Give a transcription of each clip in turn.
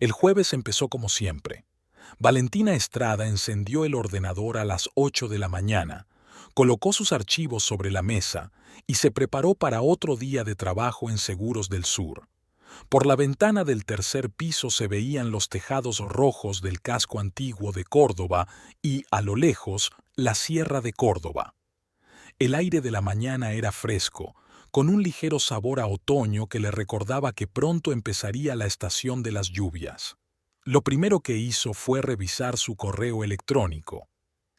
El jueves empezó como siempre. Valentina Estrada encendió el ordenador a las 8 de la mañana, colocó sus archivos sobre la mesa y se preparó para otro día de trabajo en Seguros del Sur. Por la ventana del tercer piso se veían los tejados rojos del casco antiguo de Córdoba y, a lo lejos, la Sierra de Córdoba. El aire de la mañana era fresco, con un ligero sabor a otoño que le recordaba que pronto empezaría la estación de las lluvias. Lo primero que hizo fue revisar su correo electrónico.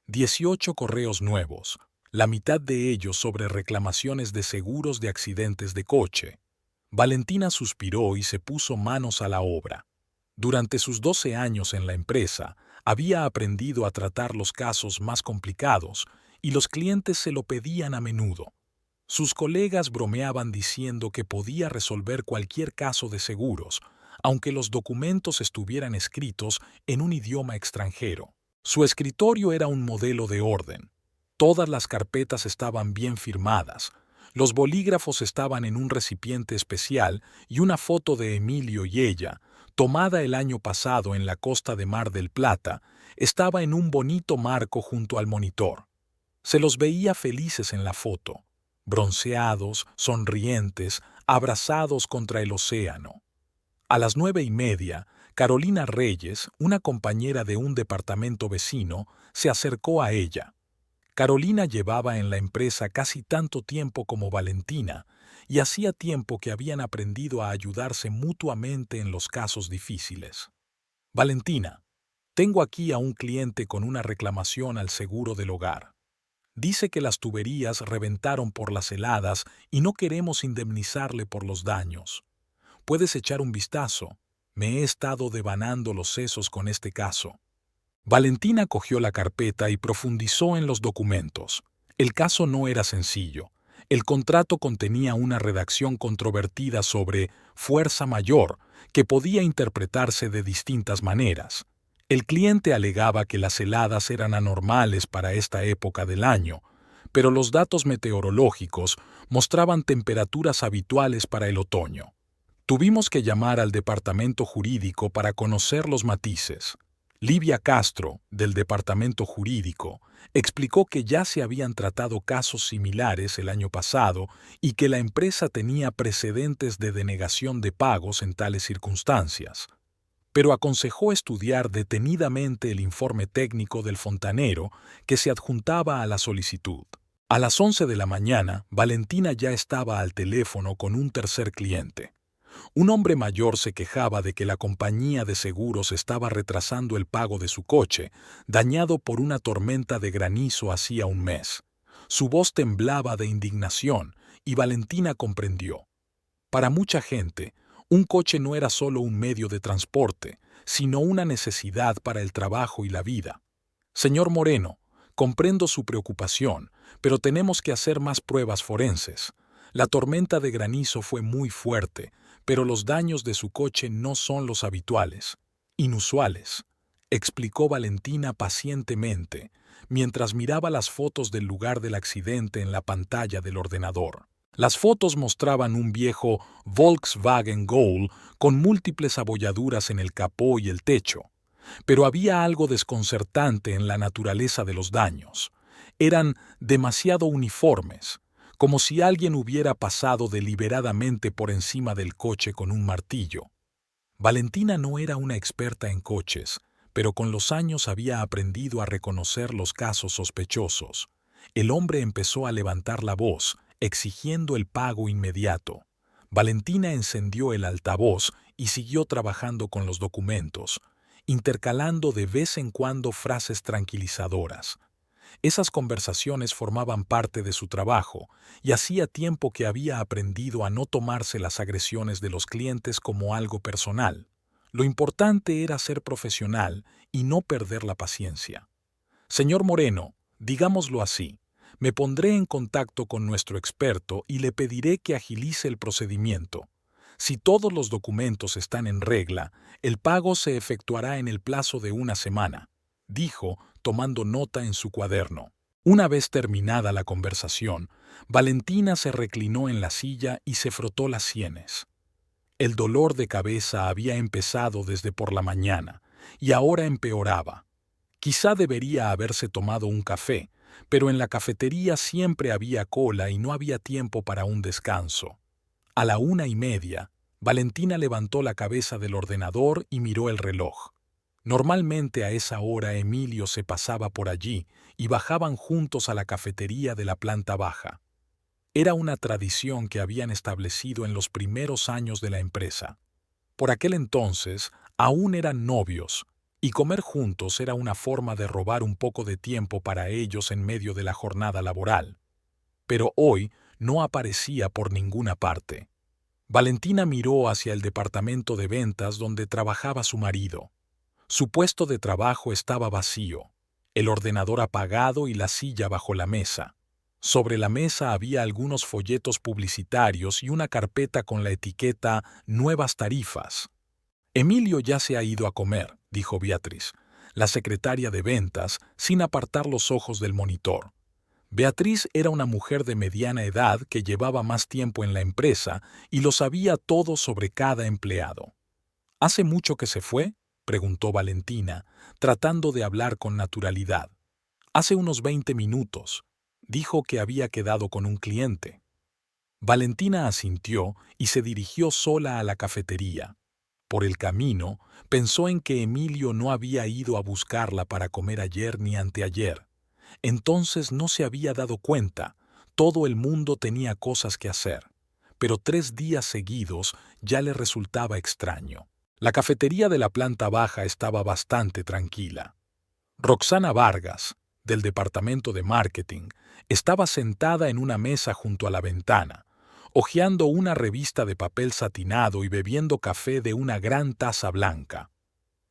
18 correos nuevos, la mitad de ellos sobre reclamaciones de seguros de accidentes de coche. Valentina suspiró y se puso manos a la obra. Durante sus 12 años en la empresa, había aprendido a tratar los casos más complicados y los clientes se lo pedían a menudo. Sus colegas bromeaban diciendo que podía resolver cualquier caso de seguros, aunque los documentos estuvieran escritos en un idioma extranjero. Su escritorio era un modelo de orden. Todas las carpetas estaban bien firmadas. Los bolígrafos estaban en un recipiente especial y una foto de Emilio y ella, tomada el año pasado en la costa de Mar del Plata, estaba en un bonito marco junto al monitor. Se los veía felices en la foto, bronceados, sonrientes, abrazados contra el océano. A las 9:30, Carolina Reyes, una compañera de un departamento vecino, se acercó a ella. Carolina llevaba en la empresa casi tanto tiempo como Valentina, y hacía tiempo que habían aprendido a ayudarse mutuamente en los casos difíciles. Valentina, tengo aquí a un cliente con una reclamación al seguro del hogar. Dice que las tuberías reventaron por las heladas y no queremos indemnizarle por los daños. Puedes echar un vistazo. Me he estado devanando los sesos con este caso. Valentina cogió la carpeta y profundizó en los documentos. El caso no era sencillo. El contrato contenía una redacción controvertida sobre fuerza mayor, que podía interpretarse de distintas maneras. El cliente alegaba que las heladas eran anormales para esta época del año, pero los datos meteorológicos mostraban temperaturas habituales para el otoño. Tuvimos que llamar al departamento jurídico para conocer los matices. Livia Castro, del departamento jurídico, explicó que ya se habían tratado casos similares el año pasado y que la empresa tenía precedentes de denegación de pagos en tales circunstancias. Pero aconsejó estudiar detenidamente el informe técnico del fontanero que se adjuntaba a la solicitud. A las 11 de la mañana, Valentina ya estaba al teléfono con un tercer cliente. Un hombre mayor se quejaba de que la compañía de seguros estaba retrasando el pago de su coche, dañado por una tormenta de granizo hacía un mes. Su voz temblaba de indignación y Valentina comprendió. Para mucha gente, un coche no era solo un medio de transporte, sino una necesidad para el trabajo y la vida. Señor Moreno, comprendo su preocupación, pero tenemos que hacer más pruebas forenses. La tormenta de granizo fue muy fuerte, pero los daños de su coche no son los habituales, inusuales, explicó Valentina pacientemente, mientras miraba las fotos del lugar del accidente en la pantalla del ordenador. Las fotos mostraban un viejo Volkswagen Gol con múltiples abolladuras en el capó y el techo, pero había algo desconcertante en la naturaleza de los daños. Eran demasiado uniformes, como si alguien hubiera pasado deliberadamente por encima del coche con un martillo. Valentina no era una experta en coches, pero con los años había aprendido a reconocer los casos sospechosos. El hombre empezó a levantar la voz, exigiendo el pago inmediato. Valentina encendió el altavoz y siguió trabajando con los documentos, intercalando de vez en cuando frases tranquilizadoras. Esas conversaciones formaban parte de su trabajo, y hacía tiempo que había aprendido a no tomarse las agresiones de los clientes como algo personal. Lo importante era ser profesional y no perder la paciencia. Señor Moreno, digámoslo así, me pondré en contacto con nuestro experto y le pediré que agilice el procedimiento. Si todos los documentos están en regla, el pago se efectuará en el plazo de una semana, dijo, tomando nota en su cuaderno. Una vez terminada la conversación, Valentina se reclinó en la silla y se frotó las sienes. El dolor de cabeza había empezado desde por la mañana y ahora empeoraba. Quizá debería haberse tomado un café, pero en la cafetería siempre había cola y no había tiempo para un descanso. A la 1:30, Valentina levantó la cabeza del ordenador y miró el reloj. Normalmente a esa hora Emilio se pasaba por allí y bajaban juntos a la cafetería de la planta baja. Era una tradición que habían establecido en los primeros años de la empresa. Por aquel entonces aún eran novios, y comer juntos era una forma de robar un poco de tiempo para ellos en medio de la jornada laboral. Pero hoy no aparecía por ninguna parte. Valentina miró hacia el departamento de ventas donde trabajaba su marido. Su puesto de trabajo estaba vacío, el ordenador apagado y la silla bajo la mesa. Sobre la mesa había algunos folletos publicitarios y una carpeta con la etiqueta Nuevas tarifas. Emilio ya se ha ido a comer, dijo Beatriz, la secretaria de ventas, sin apartar los ojos del monitor. Beatriz era una mujer de mediana edad que llevaba más tiempo en la empresa y lo sabía todo sobre cada empleado. ¿Hace mucho que se fue?, preguntó Valentina, tratando de hablar con naturalidad. Hace unos 20 minutos. Dijo que había quedado con un cliente. Valentina asintió y se dirigió sola a la cafetería. Por el camino, pensó en que Emilio no había ido a buscarla para comer ayer ni anteayer. Entonces no se había dado cuenta. Todo el mundo tenía cosas que hacer. Pero 3 días seguidos ya le resultaba extraño. La cafetería de la planta baja estaba bastante tranquila. Roxana Vargas, del departamento de marketing, estaba sentada en una mesa junto a la ventana, hojeando una revista de papel satinado y bebiendo café de una gran taza blanca.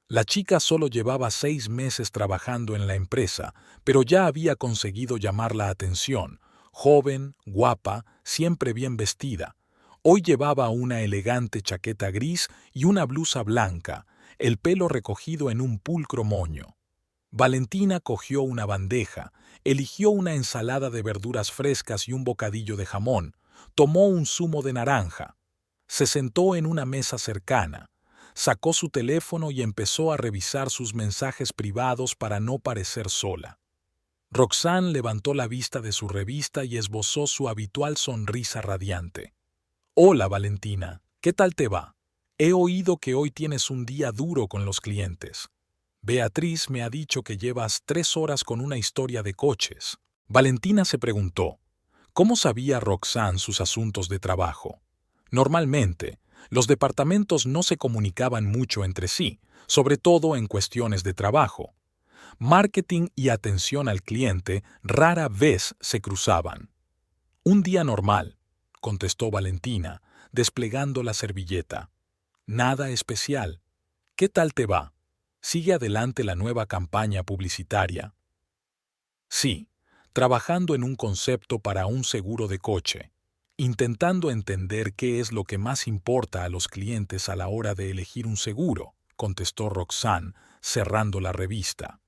La chica solo llevaba 6 meses trabajando en la empresa, pero ya había conseguido llamar la atención. Joven, guapa, siempre bien vestida. Hoy llevaba una elegante chaqueta gris y una blusa blanca, el pelo recogido en un pulcro moño. Valentina cogió una bandeja, eligió una ensalada de verduras frescas y un bocadillo de jamón, tomó un zumo de naranja. Se sentó en una mesa cercana, sacó su teléfono y empezó a revisar sus mensajes privados para no parecer sola. Roxanne levantó la vista de su revista y esbozó su habitual sonrisa radiante. «Hola, Valentina, ¿qué tal te va? He oído que hoy tienes un día duro con los clientes. Beatriz me ha dicho que llevas 3 horas con una historia de coches». Valentina se preguntó, ¿cómo sabía Roxanne sus asuntos de trabajo? Normalmente, los departamentos no se comunicaban mucho entre sí, sobre todo en cuestiones de trabajo. Marketing y atención al cliente rara vez se cruzaban. «Un día normal», contestó Valentina, desplegando la servilleta. «Nada especial. ¿Qué tal te va? ¿Sigue adelante la nueva campaña publicitaria?» «Sí, trabajando en un concepto para un seguro de coche, intentando entender qué es lo que más importa a los clientes a la hora de elegir un seguro», contestó Roxanne, cerrando la revista.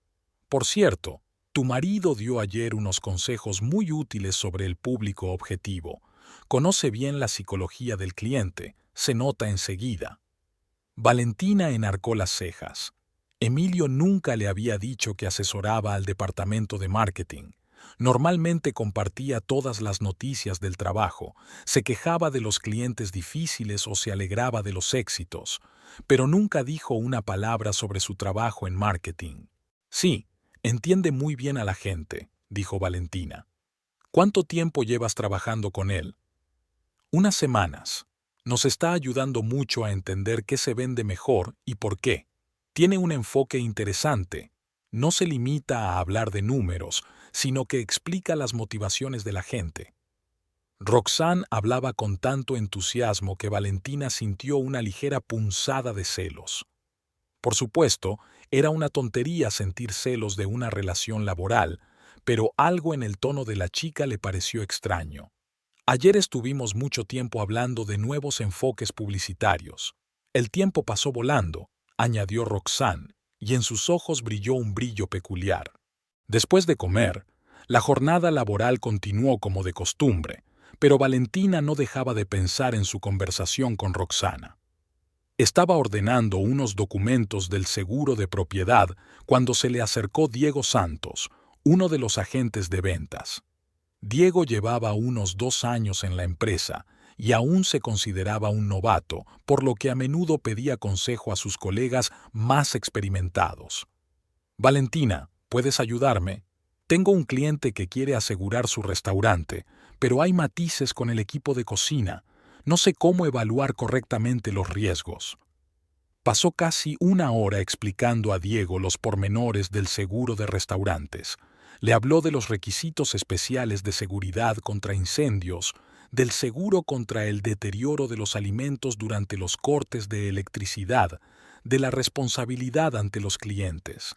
«Por cierto, tu marido dio ayer unos consejos muy útiles sobre el público objetivo. Conoce bien la psicología del cliente, se nota enseguida». Valentina enarcó las cejas. Emilio nunca le había dicho que asesoraba al departamento de marketing. Normalmente compartía todas las noticias del trabajo, se quejaba de los clientes difíciles o se alegraba de los éxitos, pero nunca dijo una palabra sobre su trabajo en marketing. «Sí, entiende muy bien a la gente», dijo Valentina. «¿Cuánto tiempo llevas trabajando con él?» «Unas semanas. Nos está ayudando mucho a entender qué se vende mejor y por qué. Tiene un enfoque interesante. No se limita a hablar de números, sino que explica las motivaciones de la gente». Roxanne hablaba con tanto entusiasmo que Valentina sintió una ligera punzada de celos. Por supuesto, era una tontería sentir celos de una relación laboral, pero algo en el tono de la chica le pareció extraño. «Ayer estuvimos mucho tiempo hablando de nuevos enfoques publicitarios. El tiempo pasó volando», añadió Roxanne, y en sus ojos brilló un brillo peculiar. Después de comer, la jornada laboral continuó como de costumbre, pero Valentina no dejaba de pensar en su conversación con Roxana. Estaba ordenando unos documentos del seguro de propiedad cuando se le acercó Diego Santos, uno de los agentes de ventas. Diego llevaba unos 2 años en la empresa y aún se consideraba un novato, por lo que a menudo pedía consejo a sus colegas más experimentados. Valentina, ¿puedes ayudarme? Tengo un cliente que quiere asegurar su restaurante, pero hay matices con el equipo de cocina. No sé cómo evaluar correctamente los riesgos. Pasó casi 1 hora explicando a Diego los pormenores del seguro de restaurantes. Le habló de los requisitos especiales de seguridad contra incendios, del seguro contra el deterioro de los alimentos durante los cortes de electricidad, de la responsabilidad ante los clientes.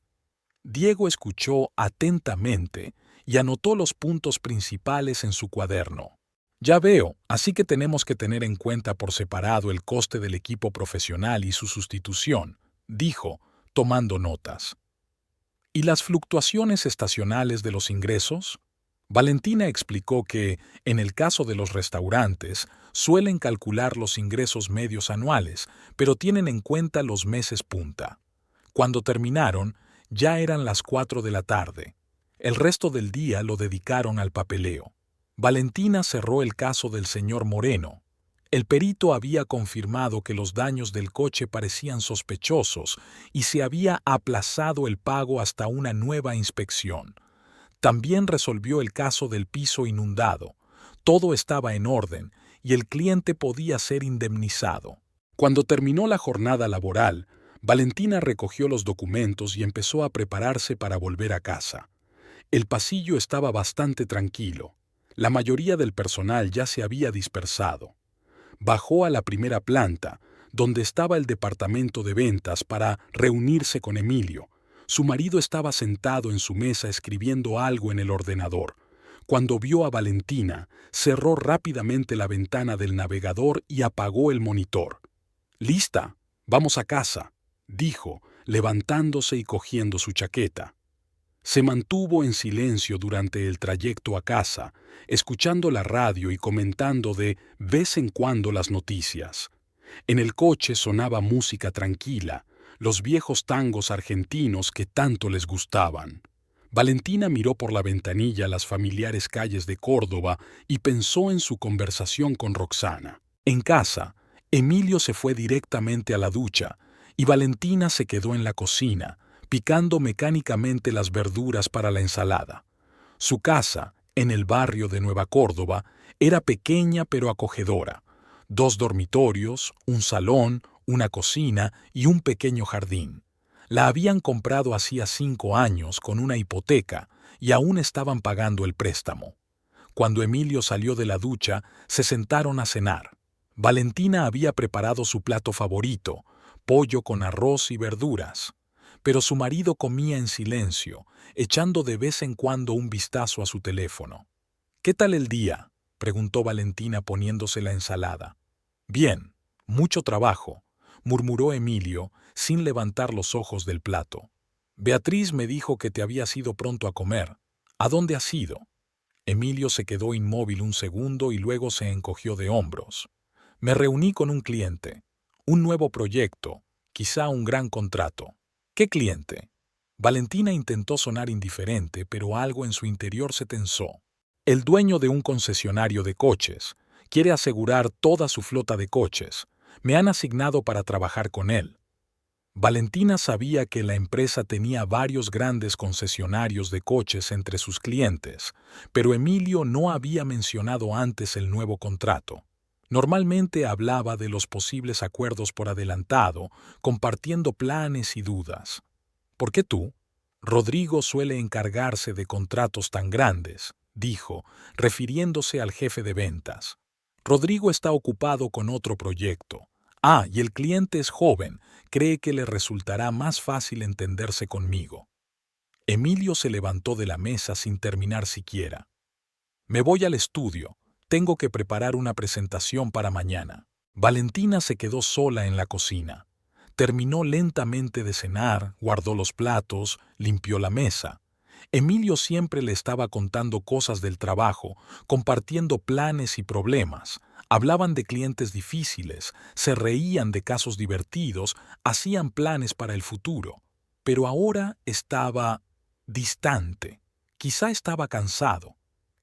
Diego escuchó atentamente y anotó los puntos principales en su cuaderno. Ya veo, así que tenemos que tener en cuenta por separado el coste del equipo profesional y su sustitución, dijo, tomando notas. ¿Y las fluctuaciones estacionales de los ingresos? Valentina explicó que, en el caso de los restaurantes, suelen calcular los ingresos medios anuales, pero tienen en cuenta los meses punta. Cuando terminaron, ya eran las 4 de la tarde. El resto del día lo dedicaron al papeleo. Valentina cerró el caso del señor Moreno. El perito había confirmado que los daños del coche parecían sospechosos y se había aplazado el pago hasta una nueva inspección. También resolvió el caso del piso inundado. Todo estaba en orden y el cliente podía ser indemnizado. Cuando terminó la jornada laboral, Valentina recogió los documentos y empezó a prepararse para volver a casa. El pasillo estaba bastante tranquilo. La mayoría del personal ya se había dispersado. Bajó a la primera planta, donde estaba el departamento de ventas, para reunirse con Emilio. Su marido estaba sentado en su mesa escribiendo algo en el ordenador. Cuando vio a Valentina, cerró rápidamente la ventana del navegador y apagó el monitor. «Lista, vamos a casa», dijo, levantándose y cogiendo su chaqueta. Se mantuvo en silencio durante el trayecto a casa, escuchando la radio y comentando de vez en cuando las noticias. En el coche sonaba música tranquila, los viejos tangos argentinos que tanto les gustaban. Valentina miró por la ventanilla las familiares calles de Córdoba y pensó en su conversación con Roxana. En casa, Emilio se fue directamente a la ducha y Valentina se quedó en la cocina, picando mecánicamente las verduras para la ensalada. Su casa, en el barrio de Nueva Córdoba, era pequeña pero acogedora. 2 dormitorios, un salón, una cocina y un pequeño jardín. La habían comprado hacía 5 años con una hipoteca y aún estaban pagando el préstamo. Cuando Emilio salió de la ducha, se sentaron a cenar. Valentina había preparado su plato favorito, pollo con arroz y verduras. Pero su marido comía en silencio, echando de vez en cuando un vistazo a su teléfono. «¿Qué tal el día?», preguntó Valentina poniéndose la ensalada. «Bien, mucho trabajo», murmuró Emilio, sin levantar los ojos del plato. «Beatriz me dijo que te habías ido pronto a comer. ¿A dónde has ido?». Emilio se quedó inmóvil un segundo y luego se encogió de hombros. «Me reuní con un cliente. Un nuevo proyecto, quizá un gran contrato». «¿Qué cliente?». Valentina intentó sonar indiferente, pero algo en su interior se tensó. «El dueño de un concesionario de coches. Quiere asegurar toda su flota de coches. Me han asignado para trabajar con él». Valentina sabía que la empresa tenía varios grandes concesionarios de coches entre sus clientes, pero Emilio no había mencionado antes el nuevo contrato. Normalmente hablaba de los posibles acuerdos por adelantado, compartiendo planes y dudas. «¿Por qué tú? Rodrigo suele encargarse de contratos tan grandes», dijo, refiriéndose al jefe de ventas. «Rodrigo está ocupado con otro proyecto. Y el cliente es joven, cree que le resultará más fácil entenderse conmigo». Emilio se levantó de la mesa sin terminar siquiera. «Me voy al estudio. Tengo que preparar una presentación para mañana». Valentina se quedó sola en la cocina. Terminó lentamente de cenar, guardó los platos, limpió la mesa. Emilio siempre le estaba contando cosas del trabajo, compartiendo planes y problemas. Hablaban de clientes difíciles, se reían de casos divertidos, hacían planes para el futuro. Pero ahora estaba distante. Quizá estaba cansado.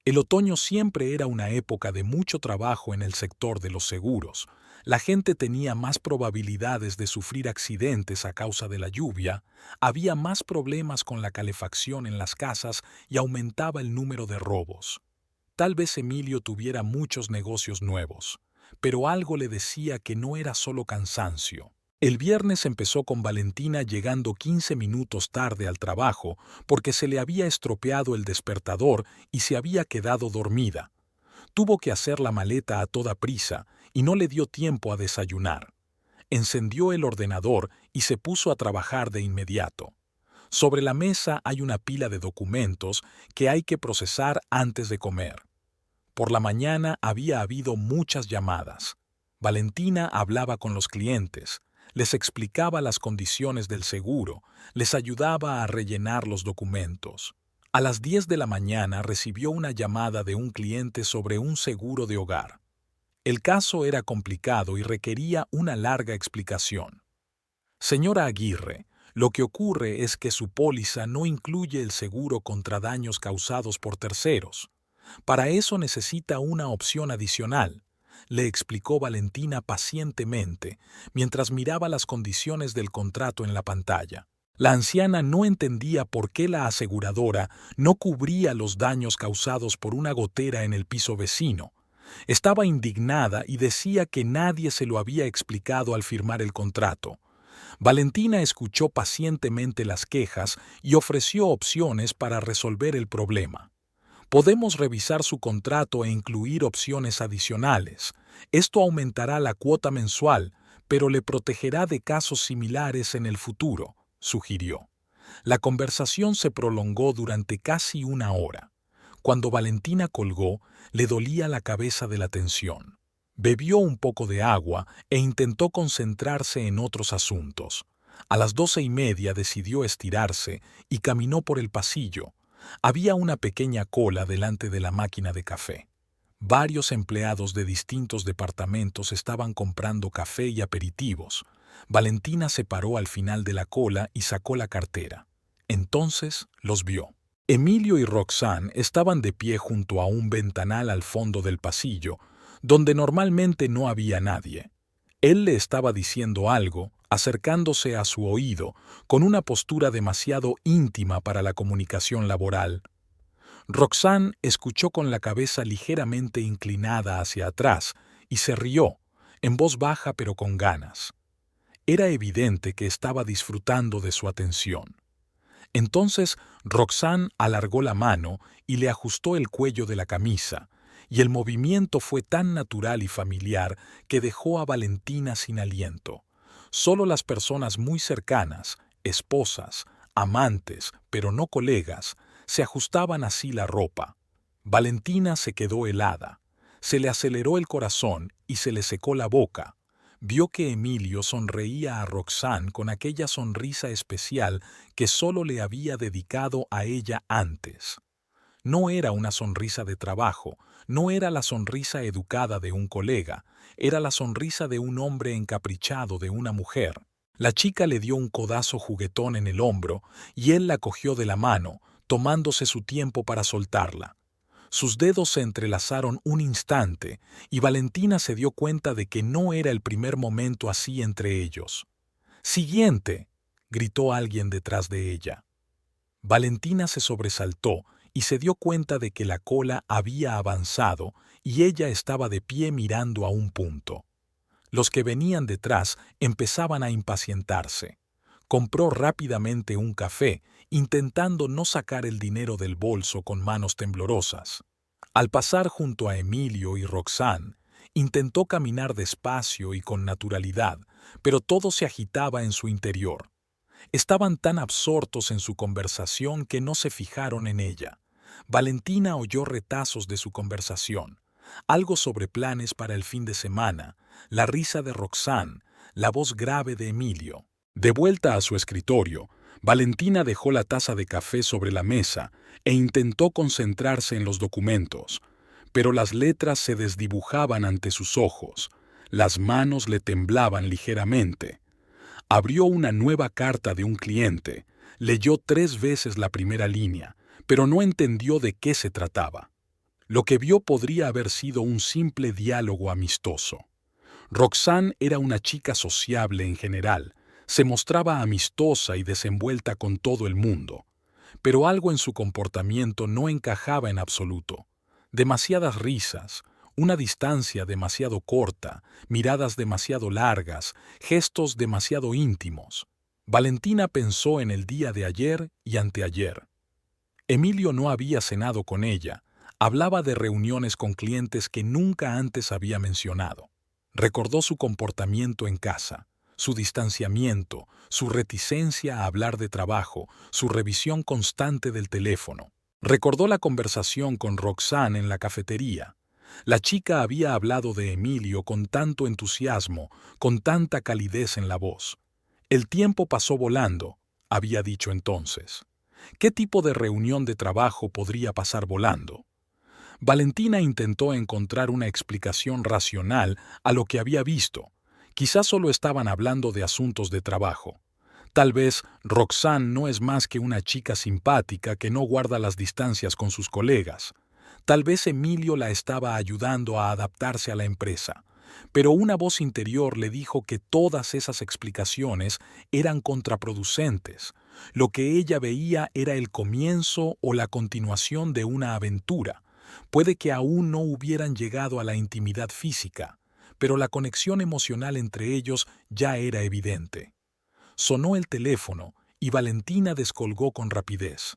El otoño siempre era una época de mucho trabajo en el sector de los seguros. La gente tenía más probabilidades de sufrir accidentes a causa de la lluvia, había más problemas con la calefacción en las casas y aumentaba el número de robos. Tal vez Emilio tuviera muchos negocios nuevos, pero algo le decía que no era solo cansancio. El viernes empezó con Valentina llegando 15 minutos tarde al trabajo porque se le había estropeado el despertador y se había quedado dormida. Tuvo que hacer la maleta a toda prisa y no le dio tiempo a desayunar. Encendió el ordenador y se puso a trabajar de inmediato. Sobre la mesa hay una pila de documentos que hay que procesar antes de comer. Por la mañana había habido muchas llamadas. Valentina hablaba con los clientes, les explicaba las condiciones del seguro, les ayudaba a rellenar los documentos. A las 10 de la mañana recibió una llamada de un cliente sobre un seguro de hogar. El caso era complicado y requería una larga explicación. Señora Aguirre, lo que ocurre es que su póliza no incluye el seguro contra daños causados por terceros. Para eso necesita una opción adicional, le explicó Valentina pacientemente, mientras miraba las condiciones del contrato en la pantalla. La anciana no entendía por qué la aseguradora no cubría los daños causados por una gotera en el piso vecino. Estaba indignada y decía que nadie se lo había explicado al firmar el contrato. Valentina escuchó pacientemente las quejas y ofreció opciones para resolver el problema. Podemos revisar su contrato e incluir opciones adicionales. Esto aumentará la cuota mensual, pero le protegerá de casos similares en el futuro, sugirió. La conversación se prolongó durante casi una hora. Cuando Valentina colgó, le dolía la cabeza de la tensión. Bebió un poco de agua e intentó concentrarse en otros asuntos. A las 12:30 decidió estirarse y caminó por el pasillo. Había una pequeña cola delante de la máquina de café. Varios empleados de distintos departamentos estaban comprando café y aperitivos. Valentina se paró al final de la cola y sacó la cartera. Entonces los vio. Emilio y Roxanne estaban de pie junto a un ventanal al fondo del pasillo, donde normalmente no había nadie. Él le estaba diciendo algo, acercándose a su oído, con una postura demasiado íntima para la comunicación laboral. Roxanne escuchó con la cabeza ligeramente inclinada hacia atrás y se rió, en voz baja pero con ganas. Era evidente que estaba disfrutando de su atención. Entonces Roxanne alargó la mano y le ajustó el cuello de la camisa, y el movimiento fue tan natural y familiar que dejó a Valentina sin aliento. Solo las personas muy cercanas, esposas, amantes, pero no colegas, se ajustaban así la ropa. Valentina se quedó helada. Se le aceleró el corazón y se le secó la boca. Vio que Emilio sonreía a Roxanne con aquella sonrisa especial que solo le había dedicado a ella antes. No era una sonrisa de trabajo, no era la sonrisa educada de un colega, era la sonrisa de un hombre encaprichado de una mujer. La chica le dio un codazo juguetón en el hombro y él la cogió de la mano, tomándose su tiempo para soltarla. Sus dedos se entrelazaron un instante y Valentina se dio cuenta de que no era el primer momento así entre ellos. ¡Siguiente!, gritó alguien detrás de ella. Valentina se sobresaltó y se dio cuenta de que la cola había avanzado y ella estaba de pie mirando a un punto. Los que venían detrás empezaban a impacientarse. Compró rápidamente un café, intentando no sacar el dinero del bolso con manos temblorosas. Al pasar junto a Emilio y Roxanne, intentó caminar despacio y con naturalidad, pero todo se agitaba en su interior. Estaban tan absortos en su conversación que no se fijaron en ella. Valentina oyó retazos de su conversación, algo sobre planes para el fin de semana, la risa de Roxanne, la voz grave de Emilio. De vuelta a su escritorio, Valentina dejó la taza de café sobre la mesa e intentó concentrarse en los documentos, pero las letras se desdibujaban ante sus ojos, las manos le temblaban ligeramente. Abrió una nueva carta de un cliente, leyó 3 veces la primera línea, pero no entendió de qué se trataba. Lo que vio podría haber sido un simple diálogo amistoso. Roxanne era una chica sociable en general, se mostraba amistosa y desenvuelta con todo el mundo, pero algo en su comportamiento no encajaba en absoluto. Demasiadas risas, una distancia demasiado corta, miradas demasiado largas, gestos demasiado íntimos. Valentina pensó en el día de ayer y anteayer. Emilio no había cenado con ella, hablaba de reuniones con clientes que nunca antes había mencionado. Recordó su comportamiento en casa, su distanciamiento, su reticencia a hablar de trabajo, su revisión constante del teléfono. Recordó la conversación con Roxanne en la cafetería. La chica había hablado de Emilio con tanto entusiasmo, con tanta calidez en la voz. El tiempo pasó volando, había dicho entonces. ¿Qué tipo de reunión de trabajo podría pasar volando? Valentina intentó encontrar una explicación racional a lo que había visto. Quizás solo estaban hablando de asuntos de trabajo. Tal vez Roxanne no es más que una chica simpática que no guarda las distancias con sus colegas. Tal vez Emilio la estaba ayudando a adaptarse a la empresa. Pero una voz interior le dijo que todas esas explicaciones eran contraproducentes. Lo que ella veía era el comienzo o la continuación de una aventura. Puede que aún no hubieran llegado a la intimidad física, pero la conexión emocional entre ellos ya era evidente. Sonó el teléfono y Valentina descolgó con rapidez.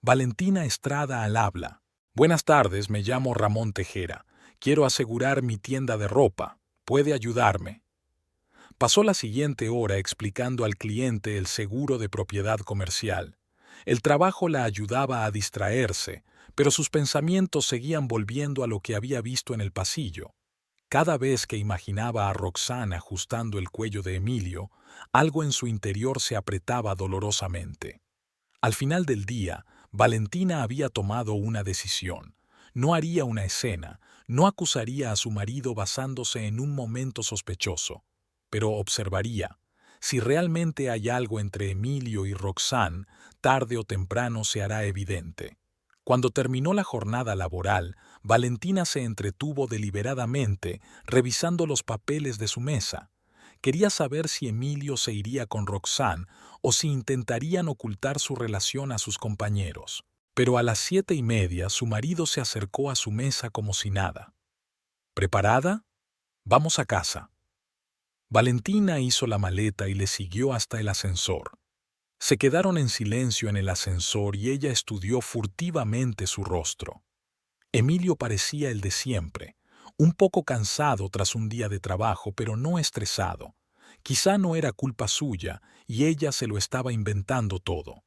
Valentina Estrada al habla. Buenas tardes, me llamo Ramón Tejera. Quiero asegurar mi tienda de ropa. ¿Puede ayudarme? Pasó la siguiente hora explicando al cliente el seguro de propiedad comercial. El trabajo la ayudaba a distraerse, pero sus pensamientos seguían volviendo a lo que había visto en el pasillo. Cada vez que imaginaba a Roxanne ajustando el cuello de Emilio, algo en su interior se apretaba dolorosamente. Al final del día, Valentina había tomado una decisión. No haría una escena, no acusaría a su marido basándose en un momento sospechoso, pero observaría. Si realmente hay algo entre Emilio y Roxanne, tarde o temprano se hará evidente. Cuando terminó la jornada laboral, Valentina se entretuvo deliberadamente revisando los papeles de su mesa. Quería saber si Emilio se iría con Roxanne o si intentarían ocultar su relación a sus compañeros. Pero a las 7:30 su marido se acercó a su mesa como si nada. ¿Preparada? Vamos a casa. Valentina hizo la maleta y le siguió hasta el ascensor. Se quedaron en silencio en el ascensor y ella estudió furtivamente su rostro. Emilio parecía el de siempre, un poco cansado tras un día de trabajo, pero no estresado. Quizá no era culpa suya y ella se lo estaba inventando todo.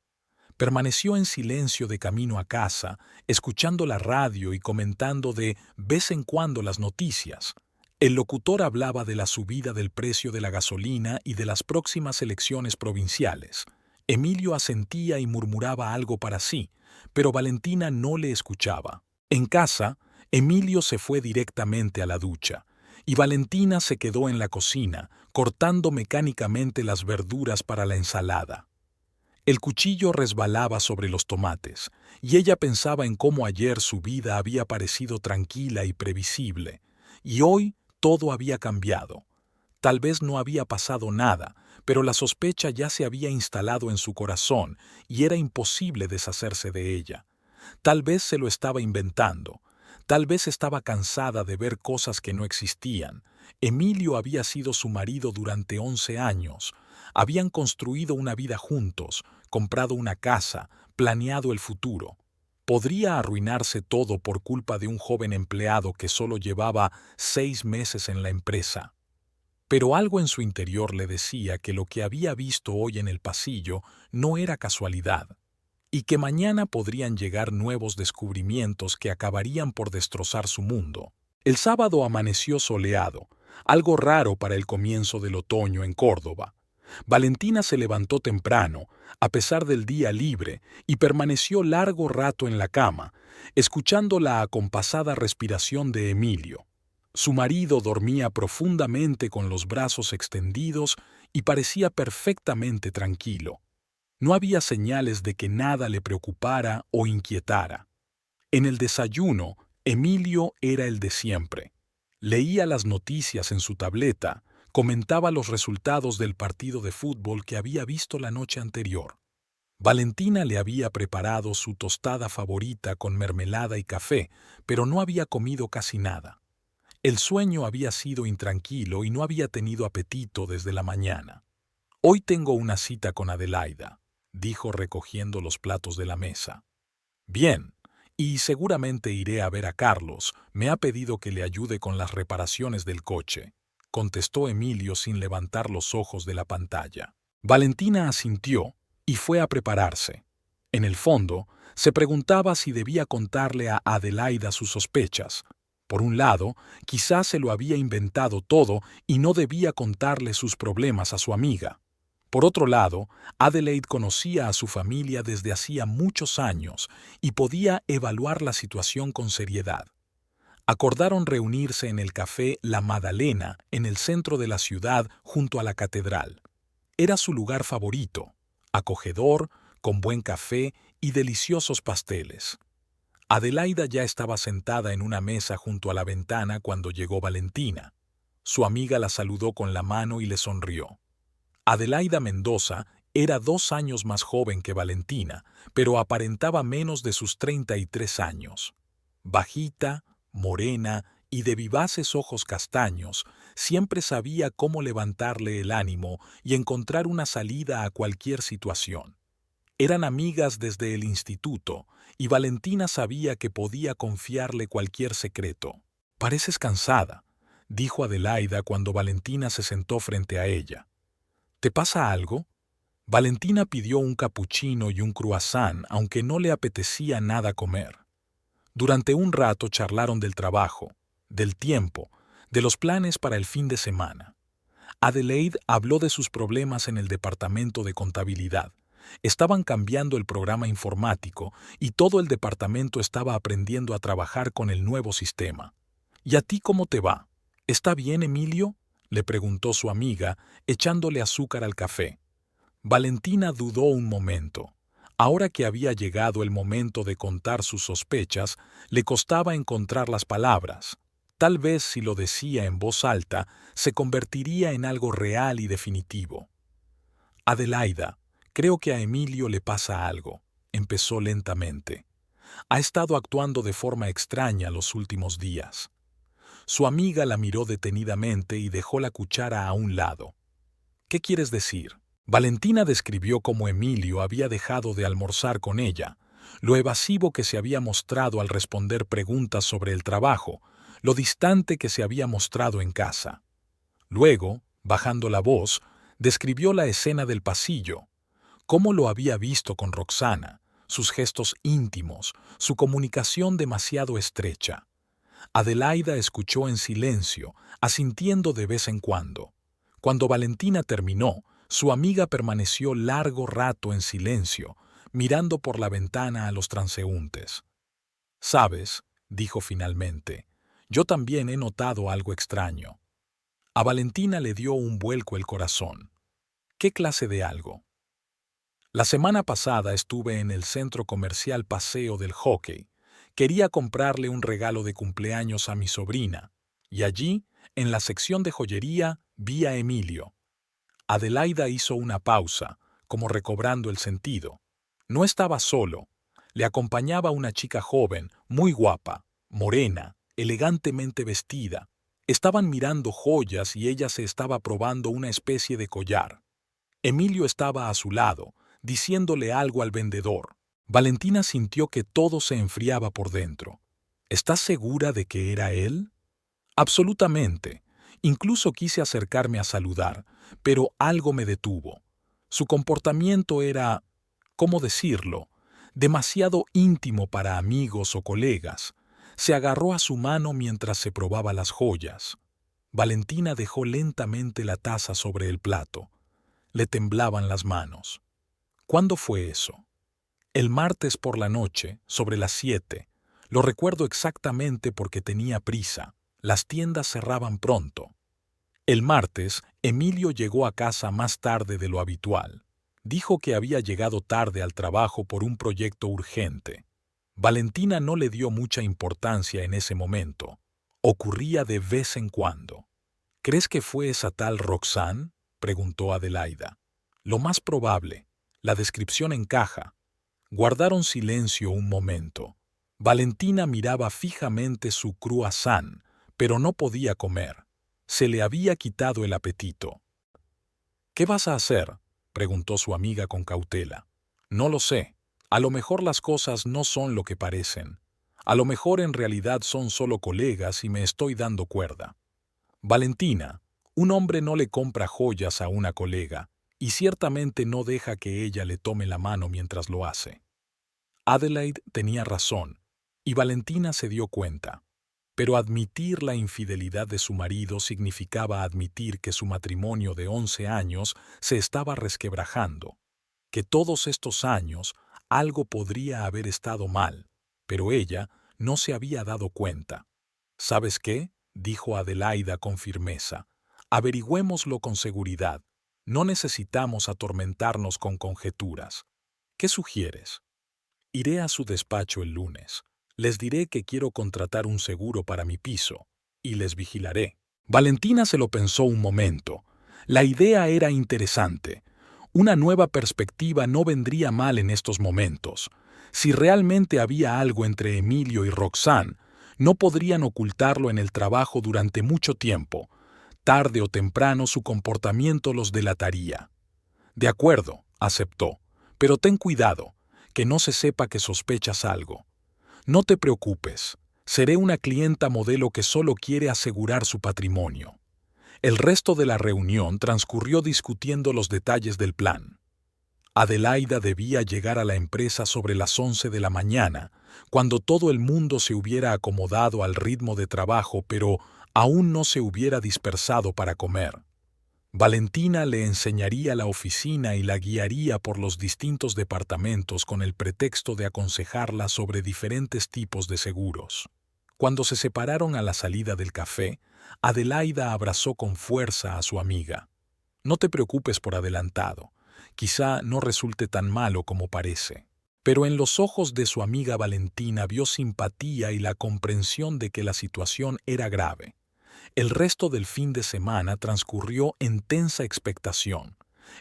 Permaneció en silencio de camino a casa, escuchando la radio y comentando de vez en cuando las noticias. El locutor hablaba de la subida del precio de la gasolina y de las próximas elecciones provinciales. Emilio asentía y murmuraba algo para sí, pero Valentina no le escuchaba. En casa, Emilio se fue directamente a la ducha, y Valentina se quedó en la cocina, cortando mecánicamente las verduras para la ensalada. El cuchillo resbalaba sobre los tomates, y ella pensaba en cómo ayer su vida había parecido tranquila y previsible, y hoy todo había cambiado. Tal vez no había pasado nada, pero la sospecha ya se había instalado en su corazón y era imposible deshacerse de ella. Tal vez se lo estaba inventando. Tal vez estaba cansada de ver cosas que no existían. Emilio había sido su marido durante 11 años. Habían construido una vida juntos, comprado una casa, planeado el futuro. Podría arruinarse todo por culpa de un joven empleado que solo llevaba 6 meses en la empresa. Pero algo en su interior le decía que lo que había visto hoy en el pasillo no era casualidad, y que mañana podrían llegar nuevos descubrimientos que acabarían por destrozar su mundo. El sábado amaneció soleado, algo raro para el comienzo del otoño en Córdoba. Valentina se levantó temprano, a pesar del día libre, y permaneció largo rato en la cama, escuchando la acompasada respiración de Emilio. Su marido dormía profundamente con los brazos extendidos y parecía perfectamente tranquilo. No había señales de que nada le preocupara o inquietara. En el desayuno, Emilio era el de siempre. Leía las noticias en su tableta, comentaba los resultados del partido de fútbol que había visto la noche anterior. Valentina le había preparado su tostada favorita con mermelada y café, pero no había comido casi nada. El sueño había sido intranquilo y no había tenido apetito desde la mañana. «Hoy tengo una cita con Adelaida», dijo recogiendo los platos de la mesa. «Bien, y seguramente iré a ver a Carlos. Me ha pedido que le ayude con las reparaciones del coche», contestó Emilio sin levantar los ojos de la pantalla. Valentina asintió y fue a prepararse. En el fondo, se preguntaba si debía contarle a Adelaida sus sospechas. Por un lado, quizás se lo había inventado todo y no debía contarle sus problemas a su amiga. Por otro lado, Adelaide conocía a su familia desde hacía muchos años y podía evaluar la situación con seriedad. Acordaron reunirse en el café La Madalena, en el centro de la ciudad, junto a la catedral. Era su lugar favorito, acogedor, con buen café y deliciosos pasteles. Adelaida ya estaba sentada en una mesa junto a la ventana cuando llegó Valentina. Su amiga la saludó con la mano y le sonrió. Adelaida Mendoza era 2 años más joven que Valentina, pero aparentaba menos de sus 33 años. Bajita, morena y de vivaces ojos castaños, siempre sabía cómo levantarle el ánimo y encontrar una salida a cualquier situación. Eran amigas desde el instituto, y Valentina sabía que podía confiarle cualquier secreto. «Pareces cansada», dijo Adelaida cuando Valentina se sentó frente a ella. «¿Te pasa algo?» Valentina pidió un capuchino y un croissant, aunque no le apetecía nada comer. Durante un rato charlaron del trabajo, del tiempo, de los planes para el fin de semana. Adelaide habló de sus problemas en el departamento de contabilidad. Estaban cambiando el programa informático y todo el departamento estaba aprendiendo a trabajar con el nuevo sistema. «¿Y a ti cómo te va? ¿Está bien, Emilio?», le preguntó su amiga, echándole azúcar al café. Valentina dudó un momento. Ahora que había llegado el momento de contar sus sospechas, le costaba encontrar las palabras. Tal vez si lo decía en voz alta, se convertiría en algo real y definitivo. «Adelaida, creo que a Emilio le pasa algo», empezó lentamente. «Ha estado actuando de forma extraña los últimos días». Su amiga la miró detenidamente y dejó la cuchara a un lado. «¿Qué quieres decir?». Valentina describió cómo Emilio había dejado de almorzar con ella, lo evasivo que se había mostrado al responder preguntas sobre el trabajo, lo distante que se había mostrado en casa. Luego, bajando la voz, describió la escena del pasillo, cómo lo había visto con Roxana, sus gestos íntimos, su comunicación demasiado estrecha. Adelaida escuchó en silencio, asintiendo de vez en cuando. Cuando Valentina terminó, su amiga permaneció largo rato en silencio, mirando por la ventana a los transeúntes. «¿Sabes?», dijo finalmente, «yo también he notado algo extraño». A Valentina le dio un vuelco el corazón. «¿Qué clase de algo?». «La semana pasada estuve en el centro comercial Paseo del Jockey. Quería comprarle un regalo de cumpleaños a mi sobrina, y allí, en la sección de joyería, vi a Emilio». Adelaida hizo una pausa, como recobrando el sentido. No estaba solo. Le acompañaba una chica joven, muy guapa, morena, elegantemente vestida. Estaban mirando joyas y ella se estaba probando una especie de collar. Emilio estaba a su lado, diciéndole algo al vendedor. Valentina sintió que todo se enfriaba por dentro. «¿Estás segura de que era él?». «Absolutamente. Incluso quise acercarme a saludar, pero algo me detuvo. Su comportamiento era, ¿cómo decirlo?, demasiado íntimo para amigos o colegas. Se agarró a su mano mientras se probaba las joyas». Valentina dejó lentamente la taza sobre el plato. Le temblaban las manos. ¿Cuándo fue eso? El martes por la noche, sobre las 7. Lo recuerdo exactamente porque tenía prisa. Las tiendas cerraban pronto. El martes, Emilio llegó a casa más tarde de lo habitual. Dijo que había llegado tarde al trabajo por un proyecto urgente. Valentina no le dio mucha importancia en ese momento. Ocurría de vez en cuando. ¿Crees que fue esa tal Roxanne?, preguntó Adelaida. Lo más probable. La descripción encaja. Guardaron silencio un momento. Valentina miraba fijamente su croissant, pero no podía comer. Se le había quitado el apetito. ¿Qué vas a hacer?, preguntó su amiga con cautela. No lo sé. A lo mejor las cosas no son lo que parecen. A lo mejor en realidad son solo colegas y me estoy dando cuerda. Valentina, un hombre no le compra joyas a una colega, y ciertamente no deja que ella le tome la mano mientras lo hace. Adelaide tenía razón, y Valentina se dio cuenta. Pero admitir la infidelidad de su marido significaba admitir que su matrimonio de 11 años se estaba resquebrajando, que todos estos años algo podría haber estado mal, pero ella no se había dado cuenta. ¿Sabes qué?, dijo Adelaida con firmeza. Averigüémoslo con seguridad. No necesitamos atormentarnos con conjeturas. ¿Qué sugieres? Iré a su despacho el lunes. Les diré que quiero contratar un seguro para mi piso, y les vigilaré. Valentina se lo pensó un momento. La idea era interesante. Una nueva perspectiva no vendría mal en estos momentos. Si realmente había algo entre Emilio y Roxanne, no podrían ocultarlo en el trabajo durante mucho tiempo. Tarde o temprano su comportamiento los delataría. De acuerdo, aceptó, pero ten cuidado, que no se sepa que sospechas algo. No te preocupes, seré una clienta modelo que solo quiere asegurar su patrimonio. El resto de la reunión transcurrió discutiendo los detalles del plan. Adelaida debía llegar a la empresa sobre las 11 de la mañana, cuando todo el mundo se hubiera acomodado al ritmo de trabajo, pero aún no se hubiera dispersado para comer. Valentina le enseñaría la oficina y la guiaría por los distintos departamentos con el pretexto de aconsejarla sobre diferentes tipos de seguros. Cuando se separaron a la salida del café, Adelaida abrazó con fuerza a su amiga. No te preocupes por adelantado. Quizá no resulte tan malo como parece. Pero en los ojos de su amiga Valentina vio simpatía y la comprensión de que la situación era grave. El resto del fin de semana transcurrió en tensa expectación.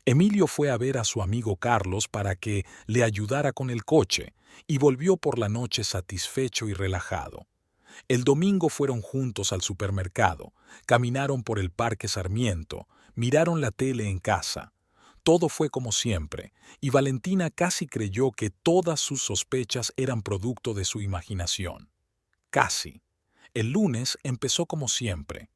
Emilio fue a ver a su amigo Carlos para que le ayudara con el coche y volvió por la noche satisfecho y relajado. El domingo fueron juntos al supermercado, caminaron por el Parque Sarmiento, miraron la tele en casa. Todo fue como siempre, y Valentina casi creyó que todas sus sospechas eran producto de su imaginación. Casi. El lunes empezó como siempre.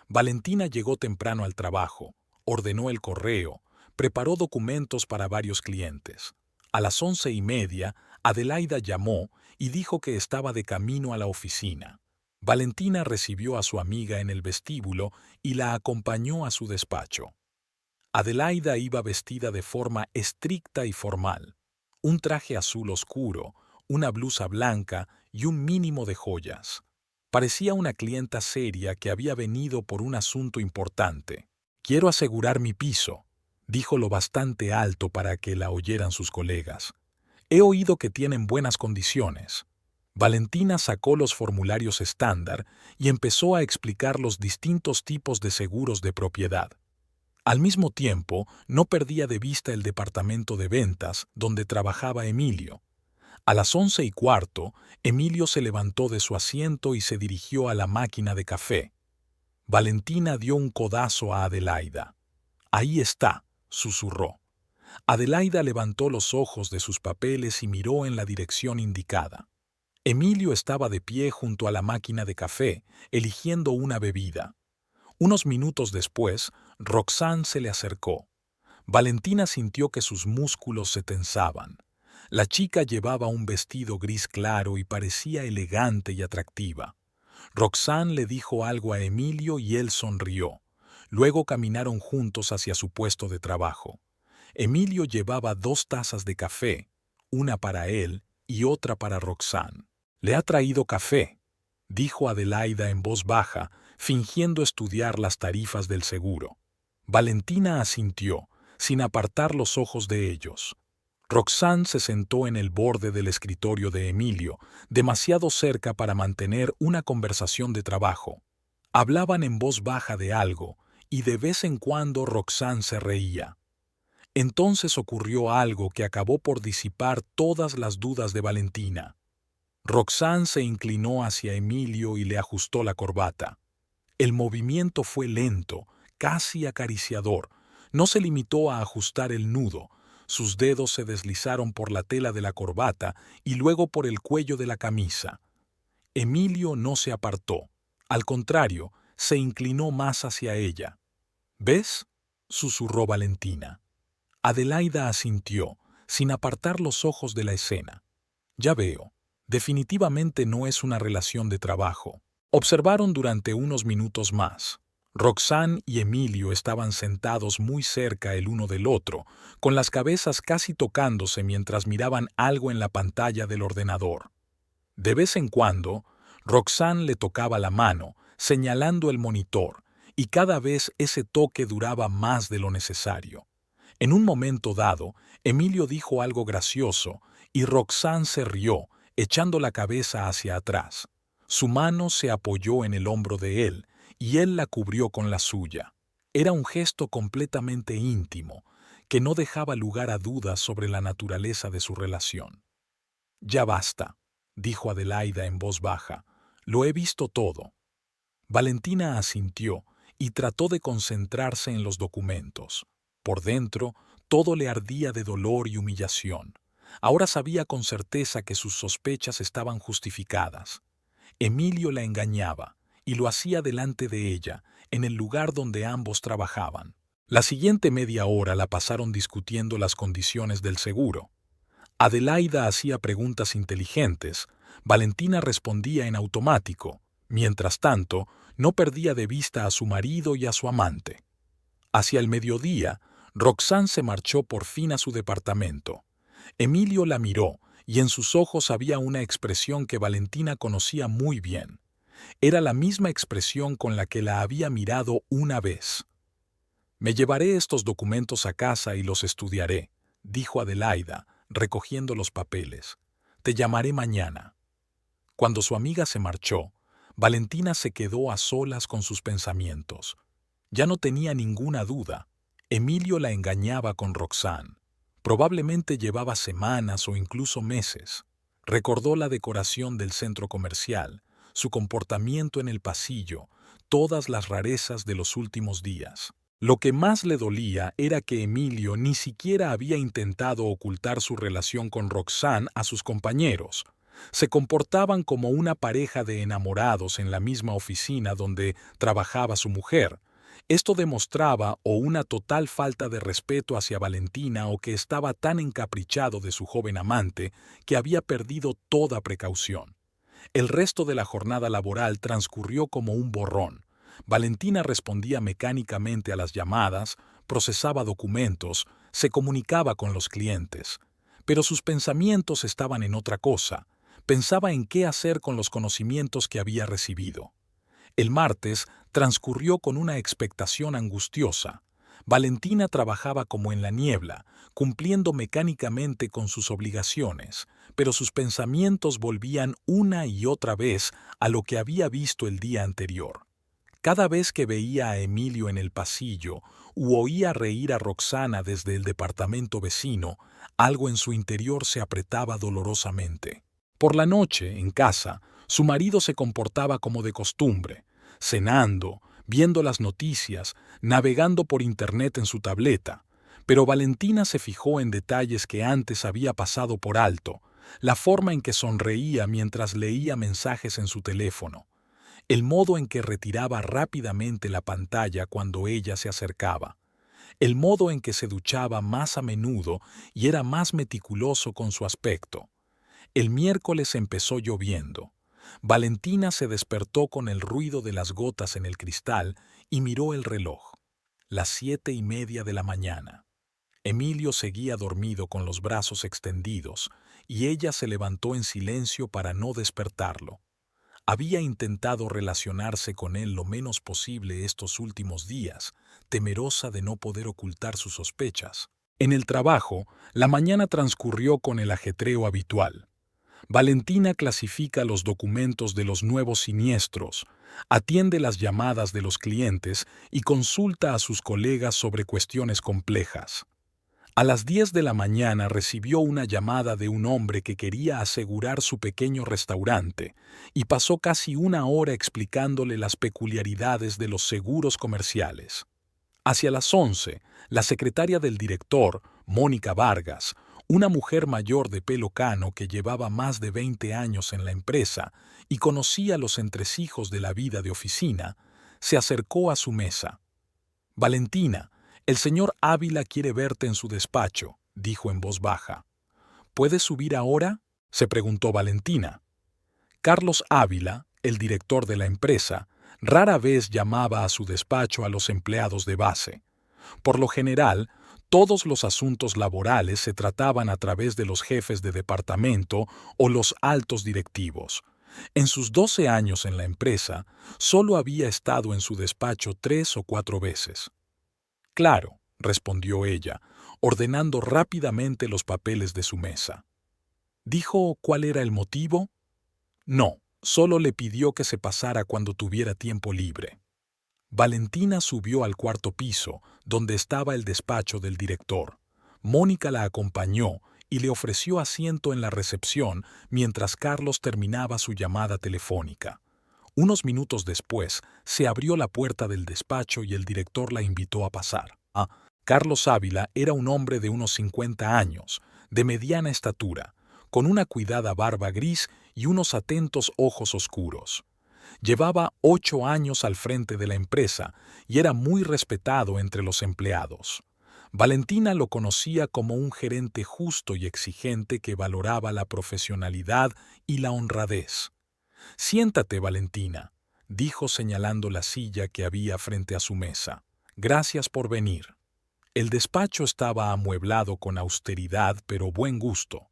Valentina llegó temprano al trabajo, ordenó el correo, preparó documentos para varios clientes. A las 11:30, Adelaida llamó y dijo que estaba de camino a la oficina. Valentina recibió a su amiga en el vestíbulo y la acompañó a su despacho. Adelaida iba vestida de forma estricta y formal. Un traje azul oscuro, una blusa blanca y un mínimo de joyas. Parecía una clienta seria que había venido por un asunto importante. «Quiero asegurar mi piso», dijo lo bastante alto para que la oyeran sus colegas. «He oído que tienen buenas condiciones». Valentina sacó los formularios estándar y empezó a explicar los distintos tipos de seguros de propiedad. Al mismo tiempo, no perdía de vista el departamento de ventas donde trabajaba Emilio. A las 11:15, Emilio se levantó de su asiento y se dirigió a la máquina de café. Valentina dio un codazo a Adelaida. «Ahí está», susurró. Adelaida levantó los ojos de sus papeles y miró en la dirección indicada. Emilio estaba de pie junto a la máquina de café, eligiendo una bebida. Unos minutos después, Roxanne se le acercó. Valentina sintió que sus músculos se tensaban. La chica llevaba un vestido gris claro y parecía elegante y atractiva. Roxanne le dijo algo a Emilio y él sonrió. Luego caminaron juntos hacia su puesto de trabajo. Emilio llevaba 2 tazas de café, una para él y otra para Roxane. «Le ha traído café», dijo Adelaida en voz baja, fingiendo estudiar las tarifas del seguro. Valentina asintió, sin apartar los ojos de ellos. Roxane se sentó en el borde del escritorio de Emilio, demasiado cerca para mantener una conversación de trabajo. Hablaban en voz baja de algo, y de vez en cuando Roxane se reía. Entonces ocurrió algo que acabó por disipar todas las dudas de Valentina. Roxane se inclinó hacia Emilio y le ajustó la corbata. El movimiento fue lento, casi acariciador. No se limitó a ajustar el nudo. Sus dedos se deslizaron por la tela de la corbata y luego por el cuello de la camisa. Emilio no se apartó. Al contrario, se inclinó más hacia ella. «¿Ves?», susurró Valentina. Adelaida asintió, sin apartar los ojos de la escena. «Ya veo. Definitivamente no es una relación de trabajo». Observaron durante unos minutos más. Roxane y Emilio estaban sentados muy cerca el uno del otro, con las cabezas casi tocándose mientras miraban algo en la pantalla del ordenador. De vez en cuando, Roxane le tocaba la mano, señalando el monitor, y cada vez ese toque duraba más de lo necesario. En un momento dado, Emilio dijo algo gracioso, y Roxane se rió, echando la cabeza hacia atrás. Su mano se apoyó en el hombro de él, y él la cubrió con la suya. Era un gesto completamente íntimo, que no dejaba lugar a dudas sobre la naturaleza de su relación. «Ya basta», dijo Adelaida en voz baja. «Lo he visto todo». Valentina asintió y trató de concentrarse en los documentos. Por dentro, todo le ardía de dolor y humillación. Ahora sabía con certeza que sus sospechas estaban justificadas. Emilio la engañaba, y lo hacía delante de ella, en el lugar donde ambos trabajaban. La siguiente media hora la pasaron discutiendo las condiciones del seguro. Adelaida hacía preguntas inteligentes, Valentina respondía en automático. Mientras tanto, no perdía de vista a su marido y a su amante. Hacia el mediodía, Roxane se marchó por fin a su departamento. Emilio la miró, y en sus ojos había una expresión que Valentina conocía muy bien. Era la misma expresión con la que la había mirado una vez. «Me llevaré estos documentos a casa y los estudiaré», dijo Adelaida, recogiendo los papeles. «Te llamaré mañana». Cuando su amiga se marchó, Valentina se quedó a solas con sus pensamientos. Ya no tenía ninguna duda. Emilio la engañaba con Roxane. Probablemente llevaba semanas o incluso meses. Recordó la decoración del centro comercial, su comportamiento en el pasillo, todas las rarezas de los últimos días. Lo que más le dolía era que Emilio ni siquiera había intentado ocultar su relación con Roxane a sus compañeros. Se comportaban como una pareja de enamorados en la misma oficina donde trabajaba su mujer. Esto demostraba o una total falta de respeto hacia Valentina o que estaba tan encaprichado de su joven amante que había perdido toda precaución. El resto de la jornada laboral transcurrió como un borrón. Valentina respondía mecánicamente a las llamadas, procesaba documentos, se comunicaba con los clientes. Pero sus pensamientos estaban en otra cosa. Pensaba en qué hacer con los conocimientos que había recibido. El martes transcurrió con una expectación angustiosa. Valentina trabajaba como en la niebla, cumpliendo mecánicamente con sus obligaciones, pero sus pensamientos volvían una y otra vez a lo que había visto el día anterior. Cada vez que veía a Emilio en el pasillo u oía reír a Roxana desde el departamento vecino, algo en su interior se apretaba dolorosamente. Por la noche, en casa, su marido se comportaba como de costumbre, cenando, viendo las noticias, navegando por internet en su tableta. Pero Valentina se fijó en detalles que antes había pasado por alto, la forma en que sonreía mientras leía mensajes en su teléfono, el modo en que retiraba rápidamente la pantalla cuando ella se acercaba, el modo en que se duchaba más a menudo y era más meticuloso con su aspecto. El miércoles empezó lloviendo. Valentina se despertó con el ruido de las gotas en el cristal y miró el reloj. Las 7:30 de la mañana. Emilio seguía dormido con los brazos extendidos, y ella se levantó en silencio para no despertarlo. Había intentado relacionarse con él lo menos posible estos últimos días, temerosa de no poder ocultar sus sospechas. En el trabajo, la mañana transcurrió con el ajetreo habitual. Valentina clasifica los documentos de los nuevos siniestros, atiende las llamadas de los clientes y consulta a sus colegas sobre cuestiones complejas. A las 10 de la mañana recibió una llamada de un hombre que quería asegurar su pequeño restaurante y pasó casi una hora explicándole las peculiaridades de los seguros comerciales. Hacia las 11, la secretaria del director, Mónica Vargas, una mujer mayor de pelo cano que llevaba más de 20 años en la empresa y conocía los entresijos de la vida de oficina, se acercó a su mesa. «Valentina, el señor Ávila quiere verte en su despacho», dijo en voz baja. «¿Puedes subir ahora?», se preguntó Valentina. Carlos Ávila, el director de la empresa, rara vez llamaba a su despacho a los empleados de base. Por lo general, todos los asuntos laborales se trataban a través de los jefes de departamento o los altos directivos. En sus 12 años en la empresa, solo había estado en su despacho 3 o 4 veces. «Claro», respondió ella, ordenando rápidamente los papeles de su mesa. ¿Dijo cuál era el motivo? No, solo le pidió que se pasara cuando tuviera tiempo libre. Valentina subió al cuarto piso, donde estaba el despacho del director. Mónica la acompañó y le ofreció asiento en la recepción mientras Carlos terminaba su llamada telefónica. Unos minutos después, se abrió la puerta del despacho y el director la invitó a pasar. Carlos Ávila era un hombre de unos 50 años, de mediana estatura, con una cuidada barba gris y unos atentos ojos oscuros. Llevaba 8 años al frente de la empresa y era muy respetado entre los empleados. Valentina lo conocía como un gerente justo y exigente que valoraba la profesionalidad y la honradez. «Siéntate, Valentina», dijo señalando la silla que había frente a su mesa. «Gracias por venir». El despacho estaba amueblado con austeridad pero buen gusto.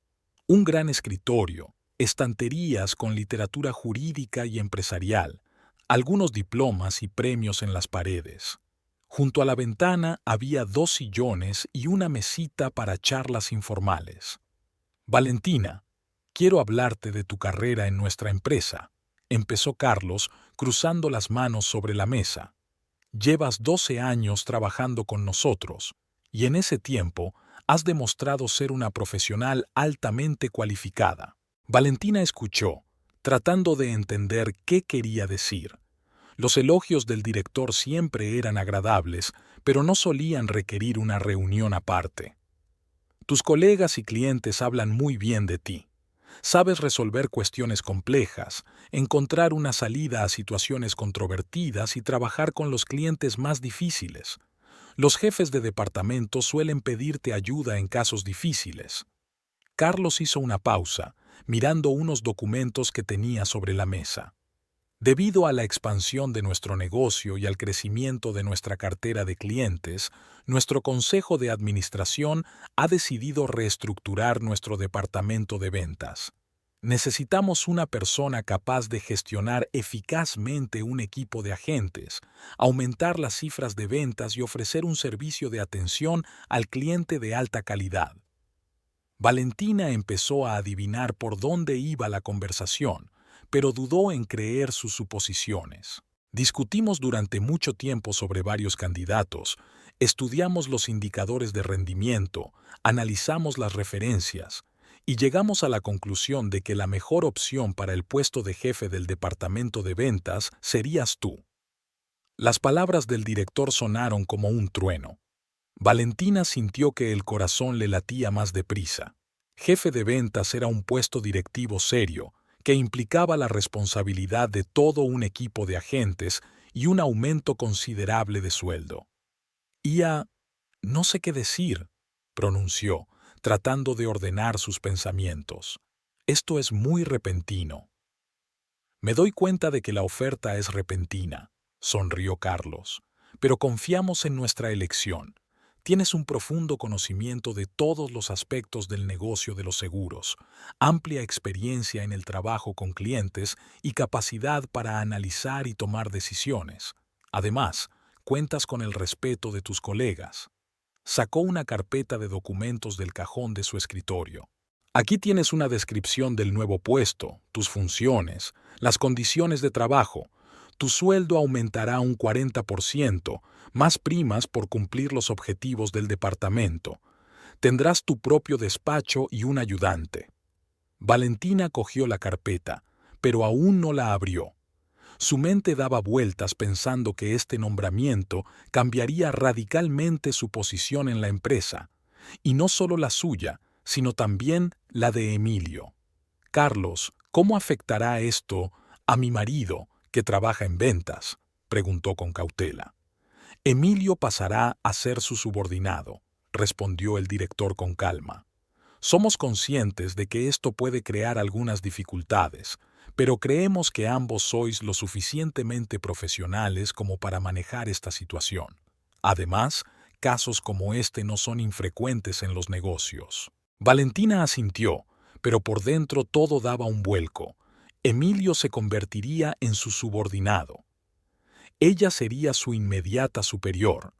Un gran escritorio, estanterías con literatura jurídica y empresarial, algunos diplomas y premios en las paredes. Junto a la ventana había 2 sillones y una mesita para charlas informales. «Valentina, quiero hablarte de tu carrera en nuestra empresa», empezó Carlos, cruzando las manos sobre la mesa. «Llevas 12 años trabajando con nosotros, y en ese tiempo has demostrado ser una profesional altamente cualificada». Valentina escuchó, tratando de entender qué quería decir. Los elogios del director siempre eran agradables, pero no solían requerir una reunión aparte. «Tus colegas y clientes hablan muy bien de ti. Sabes resolver cuestiones complejas, encontrar una salida a situaciones controvertidas y trabajar con los clientes más difíciles. Los jefes de departamento suelen pedirte ayuda en casos difíciles». Carlos hizo una pausa, mirando unos documentos que tenía sobre la mesa. «Debido a la expansión de nuestro negocio y al crecimiento de nuestra cartera de clientes, nuestro Consejo de Administración ha decidido reestructurar nuestro departamento de ventas. Necesitamos una persona capaz de gestionar eficazmente un equipo de agentes, aumentar las cifras de ventas y ofrecer un servicio de atención al cliente de alta calidad». Valentina empezó a adivinar por dónde iba la conversación, pero dudó en creer sus suposiciones. «Discutimos durante mucho tiempo sobre varios candidatos, estudiamos los indicadores de rendimiento, analizamos las referencias y llegamos a la conclusión de que la mejor opción para el puesto de jefe del departamento de ventas serías tú». Las palabras del director sonaron como un trueno. Valentina sintió que el corazón le latía más deprisa. Jefe de ventas era un puesto directivo serio, que implicaba la responsabilidad de todo un equipo de agentes y un aumento considerable de sueldo. «No sé qué decir», pronunció, tratando de ordenar sus pensamientos. «Esto es muy repentino». «Me doy cuenta de que la oferta es repentina», sonrió Carlos, «pero confiamos en nuestra elección. Tienes un profundo conocimiento de todos los aspectos del negocio de los seguros, amplia experiencia en el trabajo con clientes y capacidad para analizar y tomar decisiones. Además, cuentas con el respeto de tus colegas. Sacó una carpeta de documentos del cajón de su escritorio. Aquí tienes una descripción del nuevo puesto, tus funciones, las condiciones de trabajo. Tu sueldo aumentará un 40%, más primas por cumplir los objetivos del departamento. Tendrás tu propio despacho y un ayudante. Valentina cogió la carpeta, pero aún no la abrió. Su mente daba vueltas pensando que este nombramiento cambiaría radicalmente su posición en la empresa, y no solo la suya, sino también la de Emilio. Carlos, ¿cómo afectará esto a mi marido, que trabaja en ventas?, preguntó con cautela. Emilio pasará a ser su subordinado, respondió el director con calma. Somos conscientes de que esto puede crear algunas dificultades, pero creemos que ambos sois lo suficientemente profesionales como para manejar esta situación. Además, casos como este no son infrecuentes en los negocios. Valentina asintió, pero por dentro todo daba un vuelco. Emilio se convertiría en su subordinado. Ella sería su inmediata superior.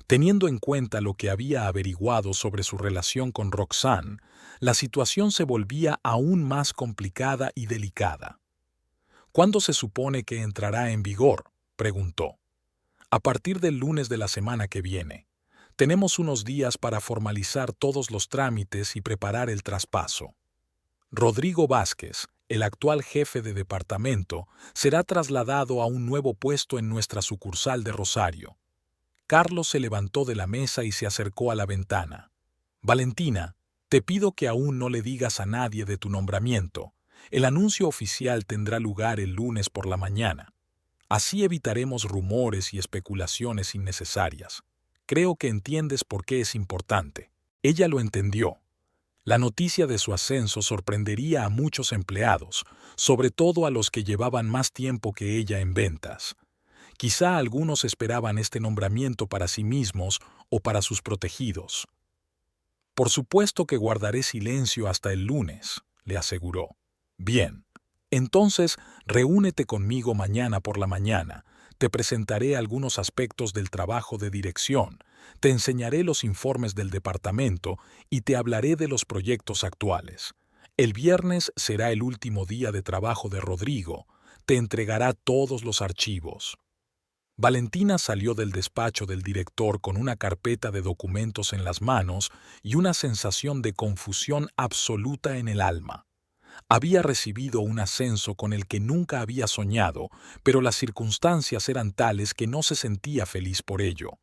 Teniendo en cuenta lo que había averiguado sobre su relación con Roxanne, la situación se volvía aún más complicada y delicada. ¿Cuándo se supone que entrará en vigor?, preguntó. A partir del lunes de la semana que viene. Tenemos unos días para formalizar todos los trámites y preparar el traspaso. Rodrigo Vázquez, el actual jefe de departamento, será trasladado a un nuevo puesto en nuestra sucursal de Rosario. Carlos se levantó de la mesa y se acercó a la ventana. Valentina, te pido que aún no le digas a nadie de tu nombramiento. El anuncio oficial tendrá lugar el lunes por la mañana. Así evitaremos rumores y especulaciones innecesarias. Creo que entiendes por qué es importante. Ella lo entendió. La noticia de su ascenso sorprendería a muchos empleados, sobre todo a los que llevaban más tiempo que ella en ventas. Quizá algunos esperaban este nombramiento para sí mismos o para sus protegidos. Por supuesto que guardaré silencio hasta el lunes, le aseguró. Bien, entonces reúnete conmigo mañana por la mañana. Te presentaré algunos aspectos del trabajo de dirección, te enseñaré los informes del departamento y te hablaré de los proyectos actuales. El viernes será el último día de trabajo de Rodrigo. Te entregará todos los archivos. Valentina salió del despacho del director con una carpeta de documentos en las manos y una sensación de confusión absoluta en el alma. Había recibido un ascenso con el que nunca había soñado, pero las circunstancias eran tales que no se sentía feliz por ello.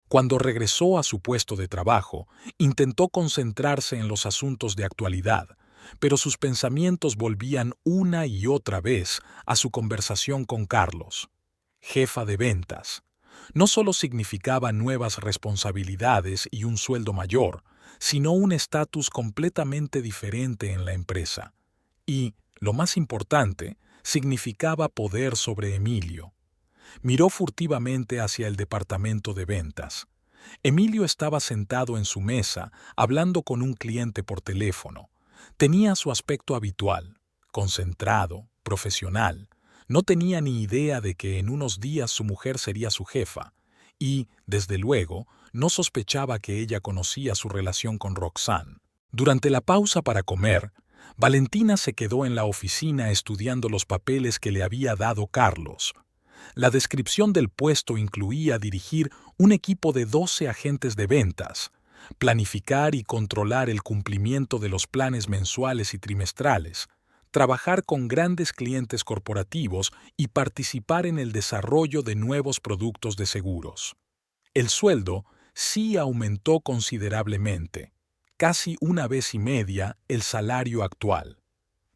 Cuando regresó a su puesto de trabajo, intentó concentrarse en los asuntos de actualidad, pero sus pensamientos volvían una y otra vez a su conversación con Carlos. Jefa de ventas. No solo significaba nuevas responsabilidades y un sueldo mayor, sino un estatus completamente diferente en la empresa. Y, lo más importante, significaba poder sobre Emilio. Miró furtivamente hacia el departamento de ventas. Emilio estaba sentado en su mesa, hablando con un cliente por teléfono. Tenía su aspecto habitual, concentrado, profesional. No tenía ni idea de que en unos días su mujer sería su jefa, y, desde luego, no sospechaba que ella conocía su relación con Roxanne. Durante la pausa para comer, Valentina se quedó en la oficina estudiando los papeles que le había dado Carlos. La descripción del puesto incluía dirigir un equipo de 12 agentes de ventas, planificar y controlar el cumplimiento de los planes mensuales y trimestrales, trabajar con grandes clientes corporativos y participar en el desarrollo de nuevos productos de seguros. El sueldo sí aumentó considerablemente, casi 1,5 veces el salario actual.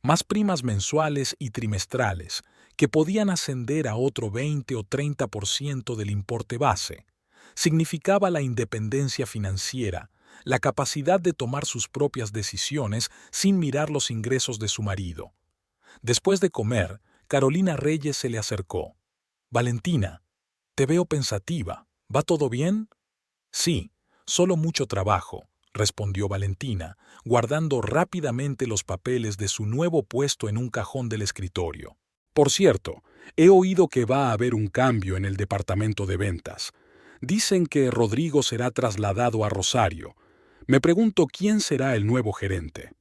Más primas mensuales y trimestrales, que podían ascender a otro 20 o 30% del importe base. Significaba la independencia financiera, la capacidad de tomar sus propias decisiones sin mirar los ingresos de su marido. Después de comer, Carolina Reyes se le acercó. «Valentina, te veo pensativa. ¿Va todo bien?» «Sí, Solo mucho trabajo, respondió Valentina, guardando rápidamente los papeles de su nuevo puesto en un cajón del escritorio. Por cierto, he oído que va a haber un cambio en el departamento de ventas. Dicen que Rodrigo será trasladado a Rosario. Me pregunto quién será el nuevo gerente.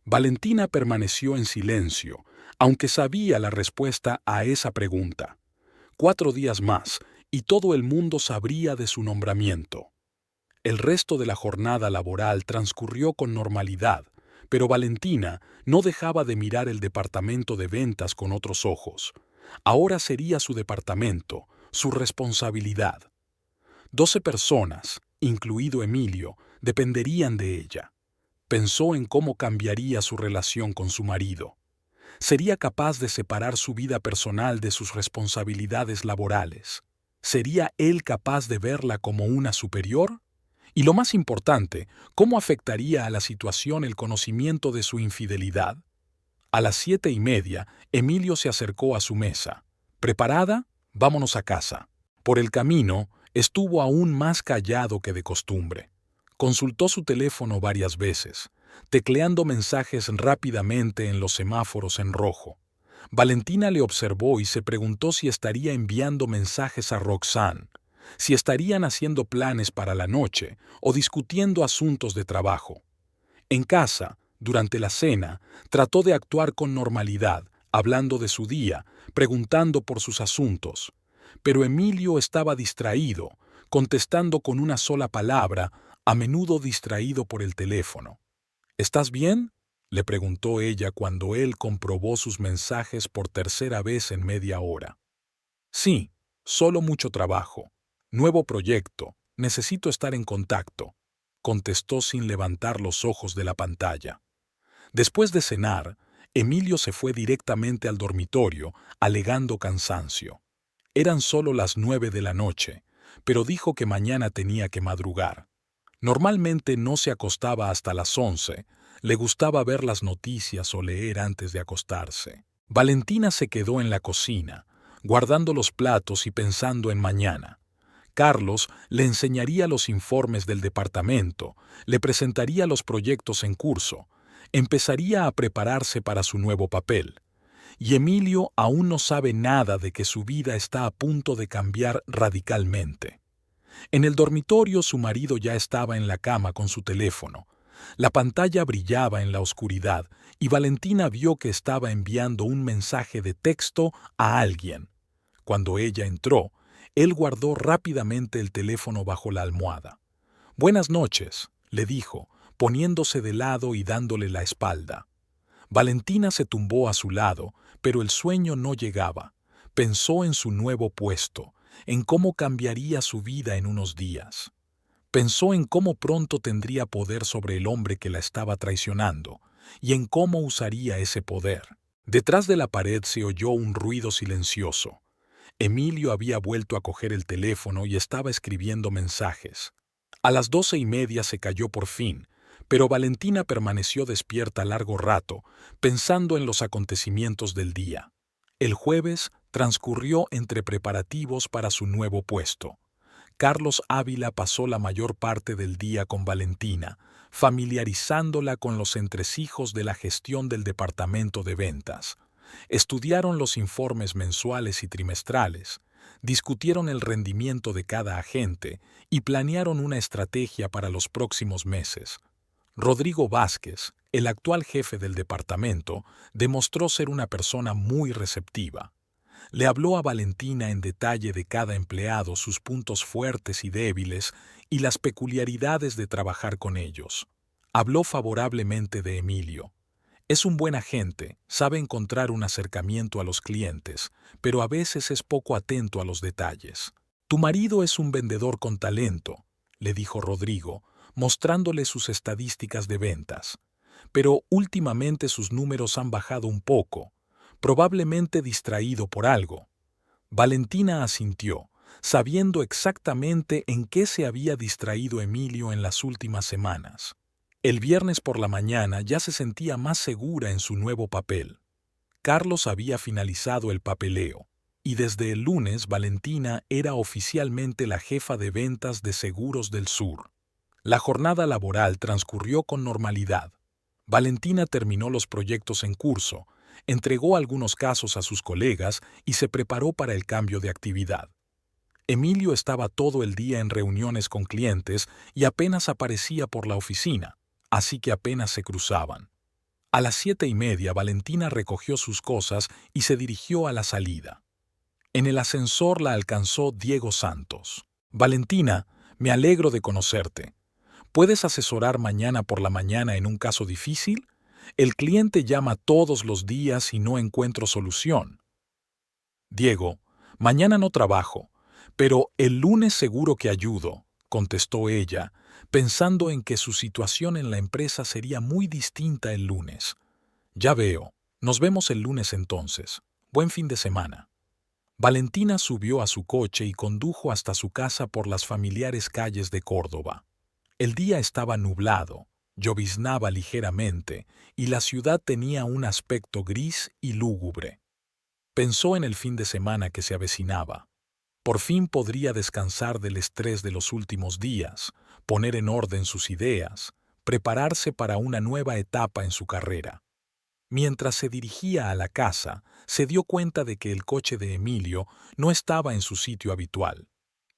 Valentina permaneció en silencio, aunque sabía la respuesta a esa pregunta. 4 días más, y todo el mundo sabría de su nombramiento. El resto de la jornada laboral transcurrió con normalidad, pero Valentina no dejaba de mirar el departamento de ventas con otros ojos. Ahora sería su departamento, su responsabilidad. 12 personas, incluido Emilio, dependerían de ella. Pensó en cómo cambiaría su relación con su marido. ¿Sería capaz de separar su vida personal de sus responsabilidades laborales? ¿Sería él capaz de verla como una superior? Y lo más importante, ¿cómo afectaría a la situación el conocimiento de su infidelidad? A las 7:30, Emilio se acercó a su mesa. ¿Preparada? Vámonos a casa. Por el camino, estuvo aún más callado que de costumbre. Consultó su teléfono varias veces, tecleando mensajes rápidamente en los semáforos en rojo. Valentina le observó y se preguntó si estaría enviando mensajes a Roxanne, si estarían haciendo planes para la noche o discutiendo asuntos de trabajo. En casa, durante la cena, trató de actuar con normalidad, hablando de su día, preguntando por sus asuntos. Pero Emilio estaba distraído, contestando con una sola palabra, a menudo distraído por el teléfono. ¿Estás bien?, le preguntó ella cuando él comprobó sus mensajes por tercera vez en media hora. Sí, solo mucho trabajo. Nuevo proyecto, necesito estar en contacto, contestó sin levantar los ojos de la pantalla. Después de cenar, Emilio se fue directamente al dormitorio, alegando cansancio. Eran solo las 9 de la noche, pero dijo que mañana tenía que madrugar. Normalmente no se acostaba hasta las 11, le gustaba ver las noticias o leer antes de acostarse. Valentina se quedó en la cocina, guardando los platos y pensando en mañana. Carlos le enseñaría los informes del departamento, le presentaría los proyectos en curso, empezaría a prepararse para su nuevo papel. Y Emilio aún no sabe nada de que su vida está a punto de cambiar radicalmente. En el dormitorio su marido ya estaba en la cama con su teléfono. La pantalla brillaba en la oscuridad y Valentina vio que estaba enviando un mensaje de texto a alguien. Cuando ella entró, él guardó rápidamente el teléfono bajo la almohada. «Buenas noches», le dijo, poniéndose de lado y dándole la espalda. Valentina se tumbó a su lado, pero el sueño no llegaba. Pensó en su nuevo puesto, en cómo cambiaría su vida en unos días. Pensó en cómo pronto tendría poder sobre el hombre que la estaba traicionando, y en cómo usaría ese poder. Detrás de la pared se oyó un ruido silencioso. Emilio había vuelto a coger el teléfono y estaba escribiendo mensajes. A las 12:30 se cayó por fin, pero Valentina permaneció despierta largo rato, pensando en los acontecimientos del día. El jueves transcurrió entre preparativos para su nuevo puesto. Carlos Ávila pasó la mayor parte del día con Valentina, familiarizándola con los entresijos de la gestión del departamento de ventas. Estudiaron los informes mensuales y trimestrales, discutieron el rendimiento de cada agente y planearon una estrategia para los próximos meses. Rodrigo Vázquez, el actual jefe del departamento, demostró ser una persona muy receptiva. Le habló a Valentina en detalle de cada empleado, sus puntos fuertes y débiles y las peculiaridades de trabajar con ellos. Habló favorablemente de Emilio. Es un buen agente, sabe encontrar un acercamiento a los clientes, pero a veces es poco atento a los detalles. Tu marido es un vendedor con talento, le dijo Rodrigo, mostrándole sus estadísticas de ventas. Pero últimamente sus números han bajado un poco, probablemente distraído por algo. Valentina asintió, sabiendo exactamente en qué se había distraído Emilio en las últimas semanas. El viernes por la mañana ya se sentía más segura en su nuevo papel. Carlos había finalizado el papeleo, y desde el lunes Valentina era oficialmente la jefa de ventas de Seguros del Sur. La jornada laboral transcurrió con normalidad. Valentina terminó los proyectos en curso, entregó algunos casos a sus colegas y se preparó para el cambio de actividad. Emilio estaba todo el día en reuniones con clientes y apenas aparecía por la oficina, así que apenas se cruzaban. A las 7:30 Valentina recogió sus cosas y se dirigió a la salida. En el ascensor la alcanzó Diego Santos. Valentina, me alegro de conocerte. ¿Puedes asesorar mañana por la mañana en un caso difícil? El cliente llama todos los días y no encuentro solución. Diego, mañana no trabajo, pero el lunes seguro que ayudo, contestó ella, pensando en que su situación en la empresa sería muy distinta el lunes. Ya veo. Nos vemos el lunes entonces. Buen fin de semana. Valentina subió a su coche y condujo hasta su casa por las familiares calles de Córdoba. El día estaba nublado, lloviznaba ligeramente y la ciudad tenía un aspecto gris y lúgubre. Pensó en el fin de semana que se avecinaba. Por fin podría descansar del estrés de los últimos días, poner en orden sus ideas, prepararse para una nueva etapa en su carrera. Mientras se dirigía a la casa, se dio cuenta de que el coche de Emilio no estaba en su sitio habitual.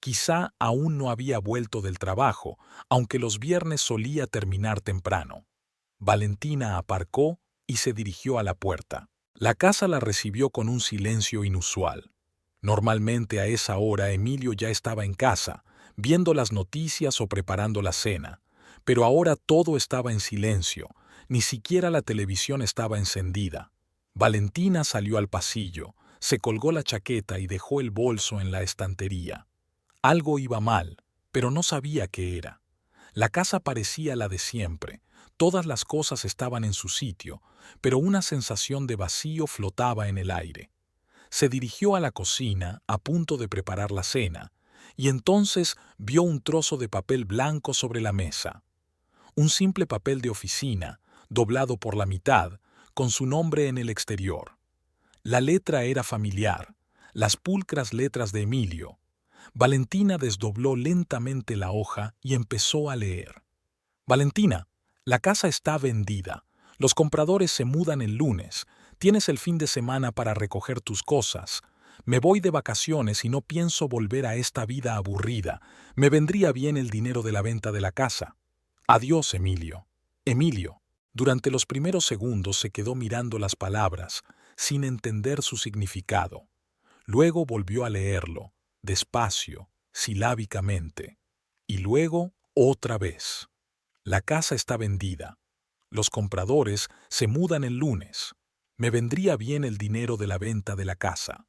Quizá aún no había vuelto del trabajo, aunque los viernes solía terminar temprano. Valentina aparcó y se dirigió a la puerta. La casa la recibió con un silencio inusual. Normalmente a esa hora Emilio ya estaba en casa, viendo las noticias o preparando la cena, pero ahora todo estaba en silencio, ni siquiera la televisión estaba encendida. Valentina salió al pasillo, se colgó la chaqueta y dejó el bolso en la estantería. Algo iba mal, pero no sabía qué era. La casa parecía la de siempre, todas las cosas estaban en su sitio, pero una sensación de vacío flotaba en el aire. Se dirigió a la cocina, a punto de preparar la cena, y entonces vio un trozo de papel blanco sobre la mesa. Un simple papel de oficina, doblado por la mitad, con su nombre en el exterior. La letra era familiar, las pulcras letras de Emilio. Valentina desdobló lentamente la hoja y empezó a leer. Valentina, la casa está vendida. Los compradores se mudan el lunes. Tienes el fin de semana para recoger tus cosas. Me voy de vacaciones y no pienso volver a esta vida aburrida. Me vendría bien el dinero de la venta de la casa. Adiós, Emilio. Emilio. Durante los primeros segundos se quedó mirando las palabras, sin entender su significado. Luego volvió a leerlo, despacio, silábicamente. Y luego otra vez. La casa está vendida. Los compradores se mudan el lunes. Me vendría bien el dinero de la venta de la casa.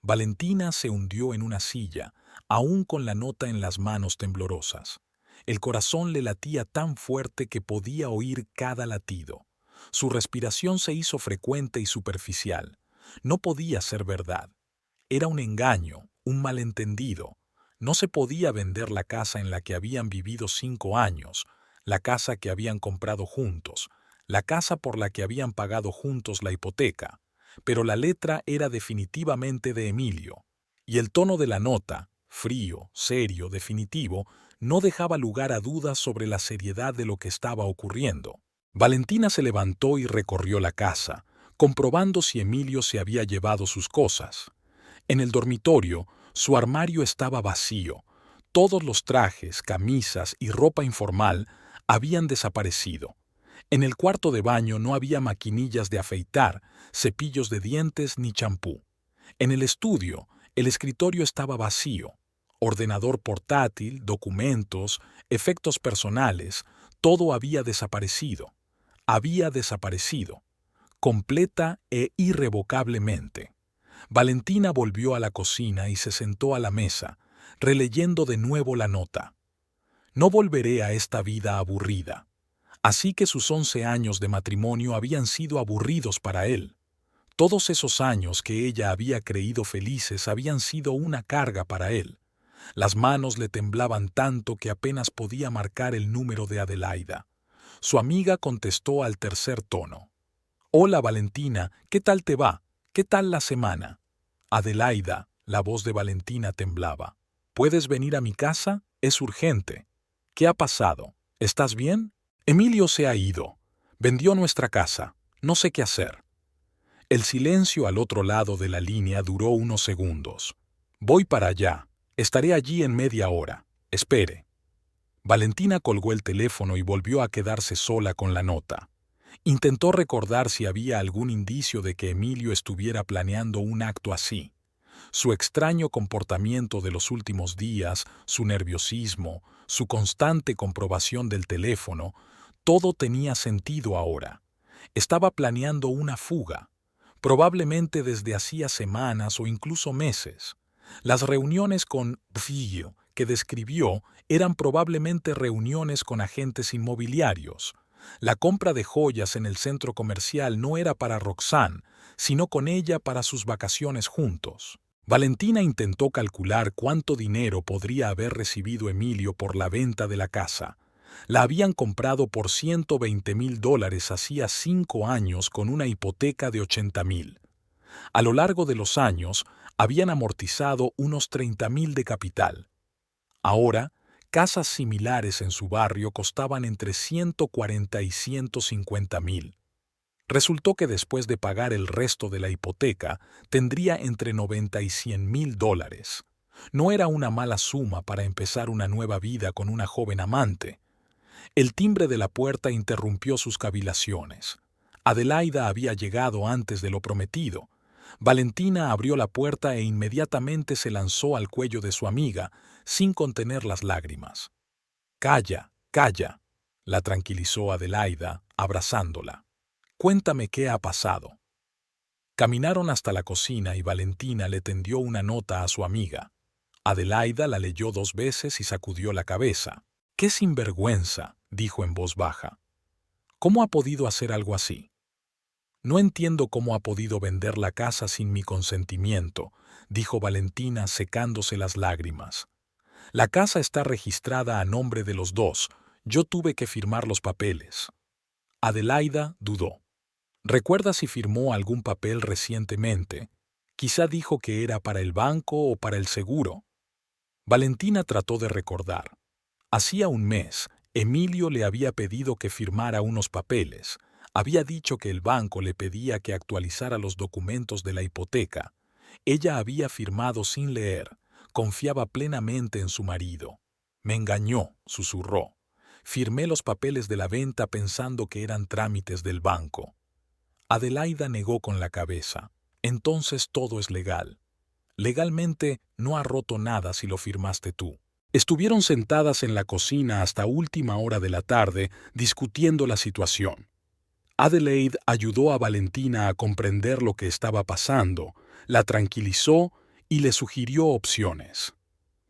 Valentina se hundió en una silla, aún con la nota en las manos temblorosas. El corazón le latía tan fuerte que podía oír cada latido. Su respiración se hizo frecuente y superficial. No podía ser verdad. Era un engaño, un malentendido. No se podía vender la casa en la que habían vivido 5 años, la casa que habían comprado juntos, la casa por la que habían pagado juntos la hipoteca. Pero la letra era definitivamente de Emilio, y el tono de la nota, frío, serio, definitivo, no dejaba lugar a dudas sobre la seriedad de lo que estaba ocurriendo. Valentina se levantó y recorrió la casa, comprobando si Emilio se había llevado sus cosas. En el dormitorio, su armario estaba vacío. Todos los trajes, camisas y ropa informal habían desaparecido. En el cuarto de baño no había maquinillas de afeitar, cepillos de dientes ni champú. En el estudio, el escritorio estaba vacío. Ordenador portátil, documentos, efectos personales, todo había desaparecido. Había desaparecido, completa e irrevocablemente. Valentina volvió a la cocina y se sentó a la mesa, releyendo de nuevo la nota. No volveré a esta vida aburrida. Así que sus 11 años de matrimonio habían sido aburridos para él. Todos esos años que ella había creído felices habían sido una carga para él. Las manos le temblaban tanto que apenas podía marcar el número de Adelaida. Su amiga contestó al tercer tono. «Hola, Valentina, ¿qué tal te va? ¿Qué tal la semana?» «Adelaida», la voz de Valentina temblaba. «¿Puedes venir a mi casa? Es urgente». «¿Qué ha pasado?» ¿Estás bien? Emilio se ha ido. Vendió nuestra casa. No sé qué hacer. El silencio al otro lado de la línea duró unos segundos. Voy para allá. Estaré allí en media hora. Espere. Valentina colgó el teléfono y volvió a quedarse sola con la nota. Intentó recordar si había algún indicio de que Emilio estuviera planeando un acto así. Su extraño comportamiento de los últimos días, su nerviosismo, su constante comprobación del teléfono, todo tenía sentido ahora. Estaba planeando una fuga, probablemente desde hacía semanas o incluso meses. Las reuniones con Pfillo que describió eran probablemente reuniones con agentes inmobiliarios. La compra de joyas en el centro comercial no era para Roxanne, sino con ella para sus vacaciones juntos. Valentina intentó calcular cuánto dinero podría haber recibido Emilio por la venta de la casa. La habían comprado por $120,000 hacía 5 años con una hipoteca de $80,000. A lo largo de los años, habían amortizado unos $30,000 de capital. Ahora, casas similares en su barrio costaban entre $140,000 y $150,000. Resultó que después de pagar el resto de la hipoteca, tendría entre $90,000 y $100,000. No era una mala suma para empezar una nueva vida con una joven amante. El timbre de la puerta interrumpió sus cavilaciones. Adelaida había llegado antes de lo prometido. Valentina abrió la puerta e inmediatamente se lanzó al cuello de su amiga, sin contener las lágrimas. «Calla, calla», la tranquilizó Adelaida, abrazándola. «Cuéntame qué ha pasado». Caminaron hasta la cocina y Valentina le tendió una nota a su amiga. Adelaida la leyó 2 veces y sacudió la cabeza. «¡Qué sinvergüenza!», dijo en voz baja. «¿Cómo ha podido hacer algo así? No entiendo cómo ha podido vender la casa sin mi consentimiento», dijo Valentina secándose las lágrimas. «La casa está registrada a nombre de los dos. Yo tuve que firmar los papeles». Adelaida dudó. ¿Recuerda si firmó algún papel recientemente? Quizá dijo que era para el banco o para el seguro. Valentina trató de recordar. Hacía un mes, Emilio le había pedido que firmara unos papeles. Había dicho que el banco le pedía que actualizara los documentos de la hipoteca. Ella había firmado sin leer. Confiaba plenamente en su marido. «Me engañó», susurró. «Firmé los papeles de la venta pensando que eran trámites del banco». Adelaida negó con la cabeza. «Entonces todo es legal. Legalmente no ha roto nada si lo firmaste tú». Estuvieron sentadas en la cocina hasta última hora de la tarde discutiendo la situación. Adelaide ayudó a Valentina a comprender lo que estaba pasando, la tranquilizó y le sugirió opciones.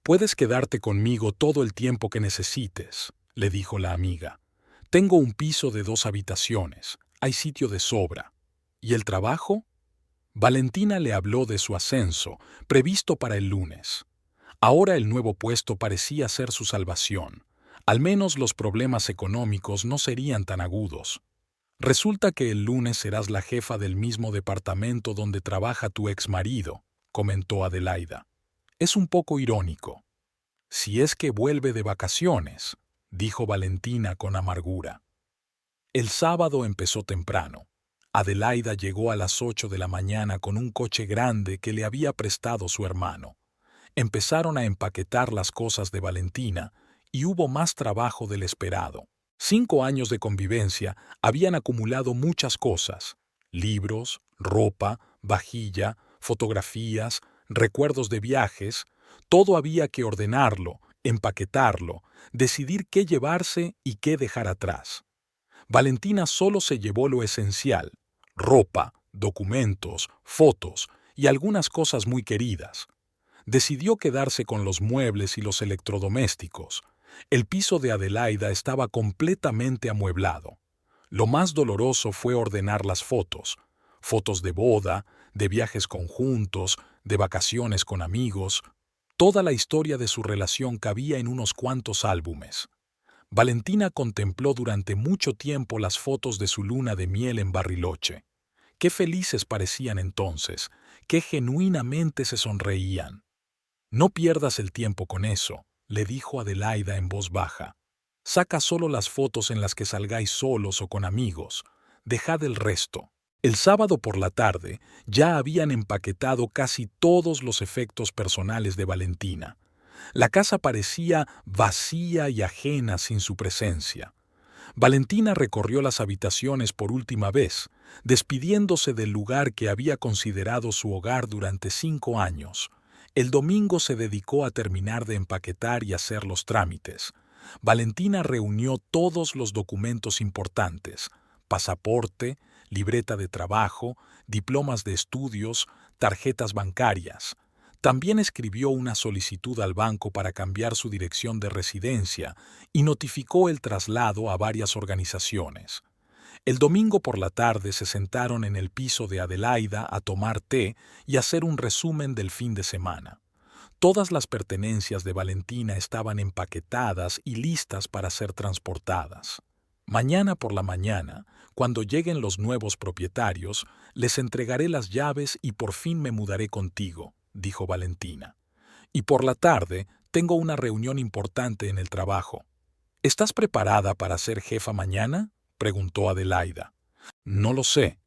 «Puedes quedarte conmigo todo el tiempo que necesites», le dijo la amiga. «Tengo un piso de 2 habitaciones, hay sitio de sobra. ¿Y el trabajo?». Valentina le habló de su ascenso, previsto para el lunes. Ahora el nuevo puesto parecía ser su salvación. Al menos los problemas económicos no serían tan agudos. «Resulta que el lunes serás la jefa del mismo departamento donde trabaja tu exmarido», comentó Adelaida. «Es un poco irónico». «Si es que vuelve de vacaciones», dijo Valentina con amargura. El sábado empezó temprano. Adelaida llegó a las 8 de la mañana con un coche grande que le había prestado su hermano. Empezaron a empaquetar las cosas de Valentina y hubo más trabajo del esperado. 5 años de convivencia habían acumulado muchas cosas: libros, ropa, vajilla, fotografías, recuerdos de viajes. Todo había que ordenarlo, empaquetarlo, decidir qué llevarse y qué dejar atrás. Valentina solo se llevó lo esencial: ropa, documentos, fotos y algunas cosas muy queridas. Decidió quedarse con los muebles y los electrodomésticos. El piso de Adelaida estaba completamente amueblado. Lo más doloroso fue ordenar las fotos. Fotos de boda, de viajes conjuntos, de vacaciones con amigos. Toda la historia de su relación cabía en unos cuantos álbumes. Valentina contempló durante mucho tiempo las fotos de su luna de miel en Bariloche. Qué felices parecían entonces, qué genuinamente se sonreían. «No pierdas el tiempo con eso», le dijo Adelaida en voz baja. Saca solo las fotos en las que salgáis solos o con amigos. Dejad el resto. El sábado por la tarde ya habían empaquetado casi todos los efectos personales de Valentina. La casa parecía vacía y ajena sin su presencia. Valentina recorrió las habitaciones por última vez, despidiéndose del lugar que había considerado su hogar durante 5 años. El domingo se dedicó a terminar de empaquetar y hacer los trámites. Valentina reunió todos los documentos importantes: pasaporte, libreta de trabajo, diplomas de estudios, tarjetas bancarias. También escribió una solicitud al banco para cambiar su dirección de residencia y notificó el traslado a varias organizaciones. El domingo por la tarde se sentaron en el piso de Adelaida a tomar té y hacer un resumen del fin de semana. Todas las pertenencias de Valentina estaban empaquetadas y listas para ser transportadas. Mañana por la mañana, cuando lleguen los nuevos propietarios, les entregaré las llaves y por fin me mudaré contigo, dijo Valentina. Y por la tarde tengo una reunión importante en el trabajo. ¿Estás preparada para ser jefa mañana?, preguntó Adelaida. No lo sé.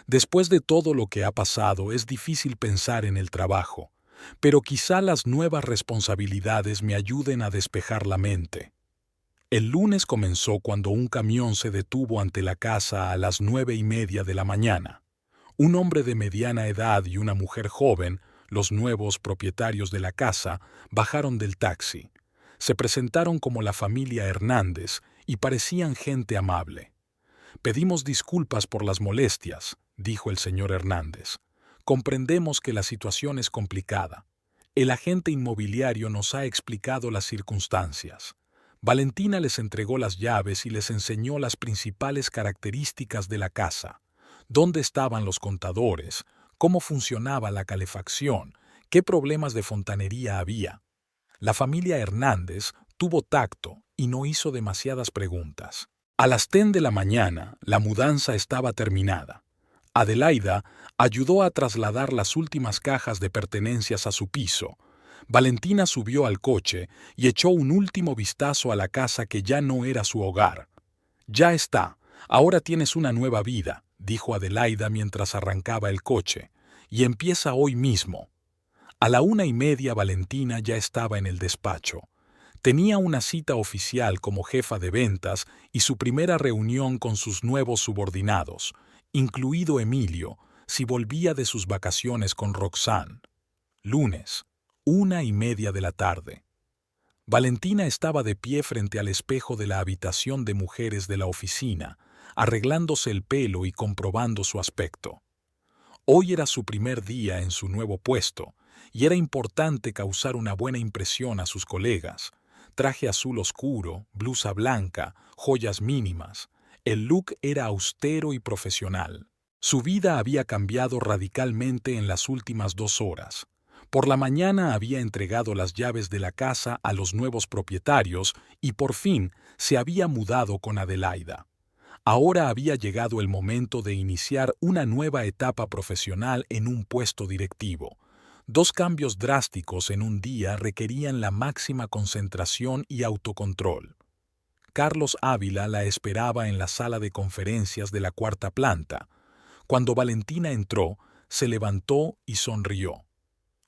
Después de todo lo que ha pasado, es difícil pensar en el trabajo, pero quizá las nuevas responsabilidades me ayuden a despejar la mente. El lunes comenzó cuando un camión se detuvo ante la casa a las 9:30 de la mañana. Un hombre de mediana edad y una mujer joven, los nuevos propietarios de la casa, bajaron del taxi. Se presentaron como la familia Hernández y parecían gente amable. «Pedimos disculpas por las molestias», dijo el señor Hernández. «Comprendemos que la situación es complicada. El agente inmobiliario nos ha explicado las circunstancias». Valentina les entregó las llaves y les enseñó las principales características de la casa: dónde estaban los contadores, cómo funcionaba la calefacción, qué problemas de fontanería había. La familia Hernández tuvo tacto y no hizo demasiadas preguntas. A las 10 de la mañana, la mudanza estaba terminada. Adelaida ayudó a trasladar las últimas cajas de pertenencias a su piso. Valentina subió al coche y echó un último vistazo a la casa que ya no era su hogar. «Ya está, ahora tienes una nueva vida», dijo Adelaida mientras arrancaba el coche, «y empieza hoy mismo». A la 1:30 Valentina ya estaba en el despacho. Tenía una cita oficial como jefa de ventas y su primera reunión con sus nuevos subordinados, incluido Emilio, si volvía de sus vacaciones con Roxanne. Lunes, 1:30 de la tarde. Valentina estaba de pie frente al espejo de la habitación de mujeres de la oficina, arreglándose el pelo y comprobando su aspecto. Hoy era su primer día en su nuevo puesto, y era importante causar una buena impresión a sus colegas. Traje azul oscuro, blusa blanca, joyas mínimas. El look era austero y profesional. Su vida había cambiado radicalmente en las últimas 2 horas. Por la mañana había entregado las llaves de la casa a los nuevos propietarios y por fin se había mudado con Adelaida. Ahora había llegado el momento de iniciar una nueva etapa profesional en un puesto directivo. 2 cambios drásticos en un día requerían la máxima concentración y autocontrol. Carlos Ávila la esperaba en la sala de conferencias de la 4ª planta. Cuando Valentina entró, se levantó y sonrió.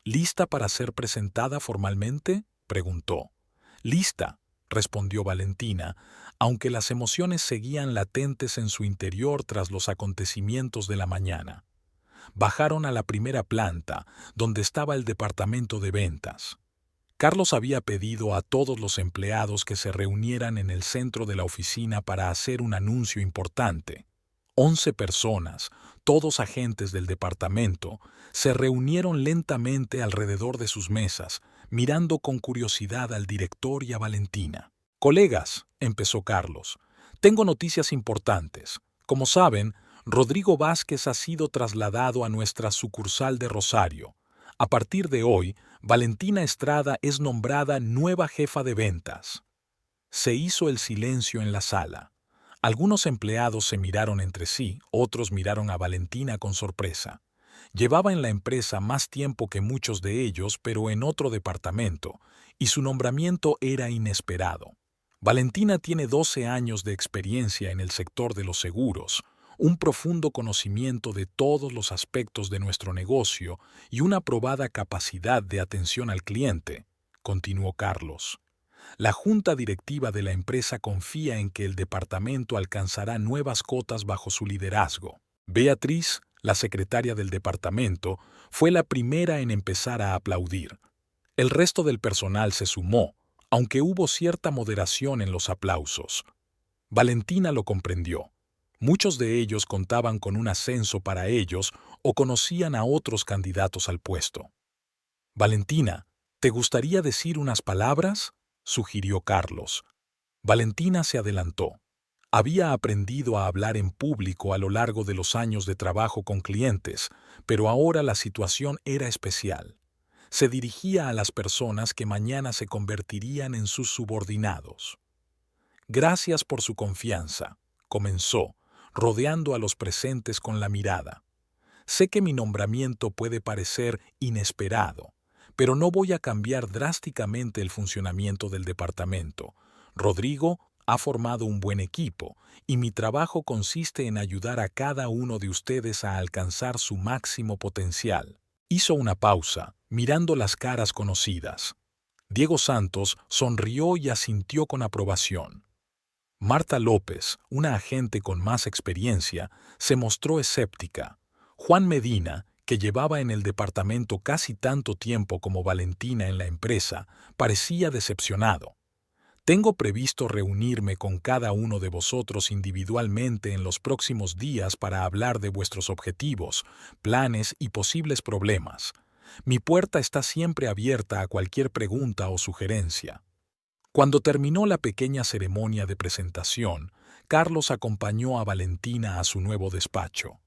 «¿Lista para ser presentada formalmente?», preguntó. «Lista», respondió Valentina, aunque las emociones seguían latentes en su interior tras los acontecimientos de la mañana. Bajaron a la 1ª planta, donde estaba el departamento de ventas. Carlos había pedido a todos los empleados que se reunieran en el centro de la oficina para hacer un anuncio importante. 11 personas, todos agentes del departamento, se reunieron lentamente alrededor de sus mesas, mirando con curiosidad al director y a Valentina. «Colegas», empezó Carlos, «tengo noticias importantes. Como saben, Rodrigo Vázquez ha sido trasladado a nuestra sucursal de Rosario. A partir de hoy, Valentina Estrada es nombrada nueva jefa de ventas». Se hizo el silencio en la sala. Algunos empleados se miraron entre sí, otros miraron a Valentina con sorpresa. Llevaba en la empresa más tiempo que muchos de ellos, pero en otro departamento, y su nombramiento era inesperado. Valentina tiene 12 años de experiencia en el sector de los seguros, un profundo conocimiento de todos los aspectos de nuestro negocio y una probada capacidad de atención al cliente, continuó Carlos. La junta directiva de la empresa confía en que el departamento alcanzará nuevas cotas bajo su liderazgo. Beatriz, la secretaria del departamento, fue la primera en empezar a aplaudir. El resto del personal se sumó, aunque hubo cierta moderación en los aplausos. Valentina lo comprendió. Muchos de ellos contaban con un ascenso para ellos o conocían a otros candidatos al puesto. Valentina, ¿te gustaría decir unas palabras?, sugirió Carlos. Valentina se adelantó. Había aprendido a hablar en público a lo largo de los años de trabajo con clientes, pero ahora la situación era especial. Se dirigía a las personas que mañana se convertirían en sus subordinados. Gracias por su confianza, comenzó, rodeando a los presentes con la mirada. Sé que mi nombramiento puede parecer inesperado, pero no voy a cambiar drásticamente el funcionamiento del departamento. Rodrigo ha formado un buen equipo y mi trabajo consiste en ayudar a cada uno de ustedes a alcanzar su máximo potencial. Hizo una pausa, mirando las caras conocidas. Diego Santos sonrió y asintió con aprobación. Marta López, una agente con más experiencia, se mostró escéptica. Juan Medina, que llevaba en el departamento casi tanto tiempo como Valentina en la empresa, parecía decepcionado. Tengo previsto reunirme con cada uno de vosotros individualmente en los próximos días para hablar de vuestros objetivos, planes y posibles problemas. Mi puerta está siempre abierta a cualquier pregunta o sugerencia. Cuando terminó la pequeña ceremonia de presentación, Carlos acompañó a Valentina a su nuevo despacho.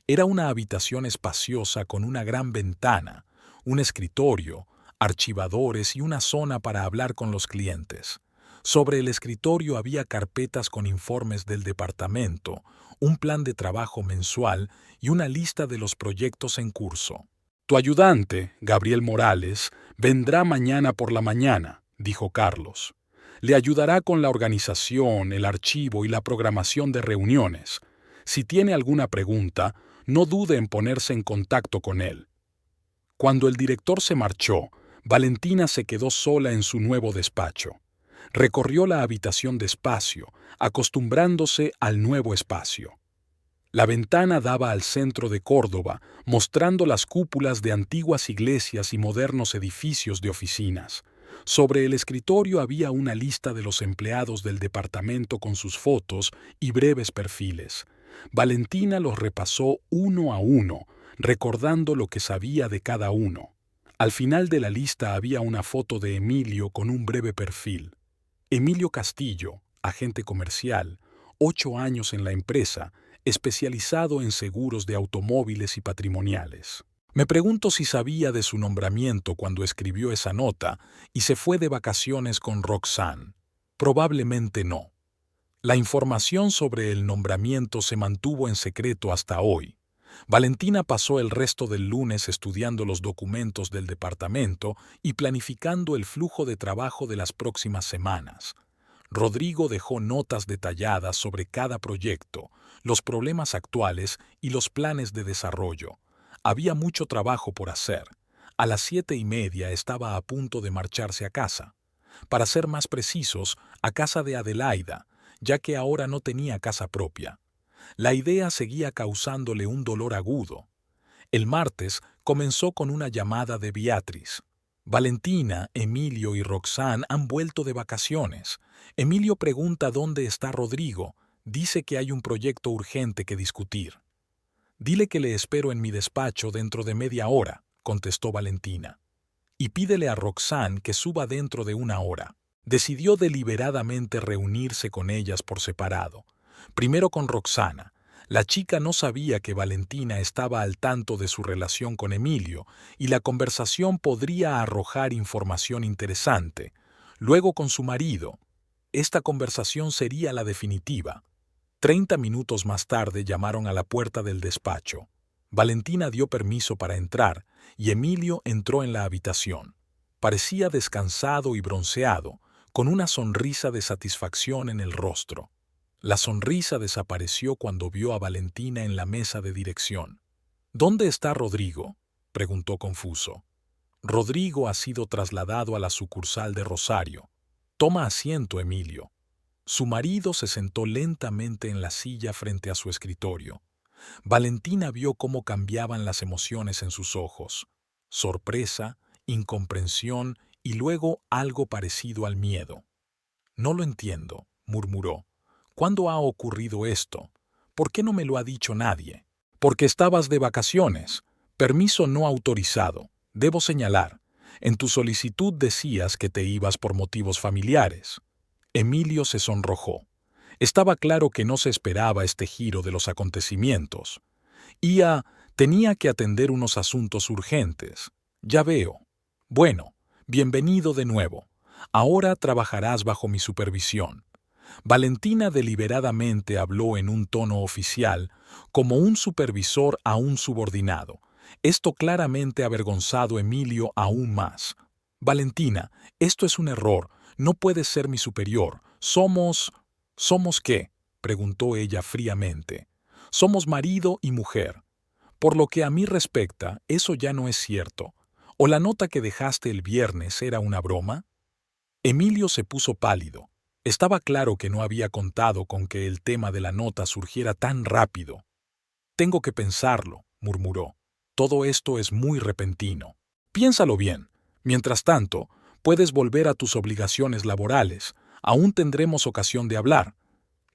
Era una habitación espaciosa con una gran ventana, un escritorio, archivadores y una zona para hablar con los clientes. Sobre el escritorio había carpetas con informes del departamento, un plan de trabajo mensual y una lista de los proyectos en curso. Tu ayudante, Gabriel Morales, vendrá mañana por la mañana, dijo Carlos. Le ayudará con la organización, el archivo y la programación de reuniones. Si tiene alguna pregunta, no dude en ponerse en contacto con él. Cuando el director se marchó, Valentina se quedó sola en su nuevo despacho. Recorrió la habitación despacio, acostumbrándose al nuevo espacio. La ventana daba al centro de Córdoba, mostrando las cúpulas de antiguas iglesias y modernos edificios de oficinas. Sobre el escritorio había una lista de los empleados del departamento con sus fotos y breves perfiles. Valentina los repasó uno a uno, recordando lo que sabía de cada uno. Al final de la lista había una foto de Emilio con un breve perfil. Emilio Castillo, agente comercial, 8 años en la empresa, especializado en seguros de automóviles y patrimoniales. Me pregunto si sabía de su nombramiento cuando escribió esa nota y se fue de vacaciones con Roxanne. Probablemente no. La información sobre el nombramiento se mantuvo en secreto hasta hoy. Valentina pasó el resto del lunes estudiando los documentos del departamento y planificando el flujo de trabajo de las próximas semanas. Rodrigo dejó notas detalladas sobre cada proyecto, los problemas actuales y los planes de desarrollo. Había mucho trabajo por hacer. A las 7:30 estaba a punto de marcharse a casa. Para ser más precisos, a casa de Adelaida, ya que ahora no tenía casa propia. La idea seguía causándole un dolor agudo. El martes comenzó con una llamada de Beatriz. Valentina, Emilio y Roxanne han vuelto de vacaciones. Emilio pregunta dónde está Rodrigo. Dice que hay un proyecto urgente que discutir. Dile que le espero en mi despacho dentro de media hora, contestó Valentina. Y pídele a Roxanne que suba dentro de una hora. Decidió deliberadamente reunirse con ellas por separado. Primero con Roxana. La chica no sabía que Valentina estaba al tanto de su relación con Emilio y la conversación podría arrojar información interesante. Luego con su marido. Esta conversación sería la definitiva. 30 minutos más tarde llamaron a la puerta del despacho. Valentina dio permiso para entrar y Emilio entró en la habitación. Parecía descansado y bronceado, con una sonrisa de satisfacción en el rostro. La sonrisa desapareció cuando vio a Valentina en la mesa de dirección. ¿Dónde está Rodrigo?, preguntó confuso. Rodrigo ha sido trasladado a la sucursal de Rosario. Toma asiento, Emilio. Su marido se sentó lentamente en la silla frente a su escritorio. Valentina vio cómo cambiaban las emociones en sus ojos: sorpresa, incomprensión y luego algo parecido al miedo. «No lo entiendo», murmuró. «¿Cuándo ha ocurrido esto? ¿Por qué no me lo ha dicho nadie?» «Porque estabas de vacaciones. Permiso no autorizado. Debo señalar, en tu solicitud decías que te ibas por motivos familiares». Emilio se sonrojó. Estaba claro que no se esperaba este giro de los acontecimientos. Tenía que atender unos asuntos urgentes. «Ya veo. Bueno, bienvenido de nuevo. Ahora trabajarás bajo mi supervisión». Valentina deliberadamente habló en un tono oficial, como un supervisor a un subordinado. Esto claramente avergonzado a Emilio aún más. «Valentina, esto es un error. No puedes ser mi superior. ¿Somos qué?», preguntó ella fríamente. «Somos marido y mujer. Por lo que a mí respecta, eso ya no es cierto. ¿O la nota que dejaste el viernes era una broma?». Emilio se puso pálido. Estaba claro que no había contado con que el tema de la nota surgiera tan rápido. «Tengo que pensarlo», murmuró. «Todo esto es muy repentino». «Piénsalo bien. Mientras tanto, puedes volver a tus obligaciones laborales. Aún tendremos ocasión de hablar».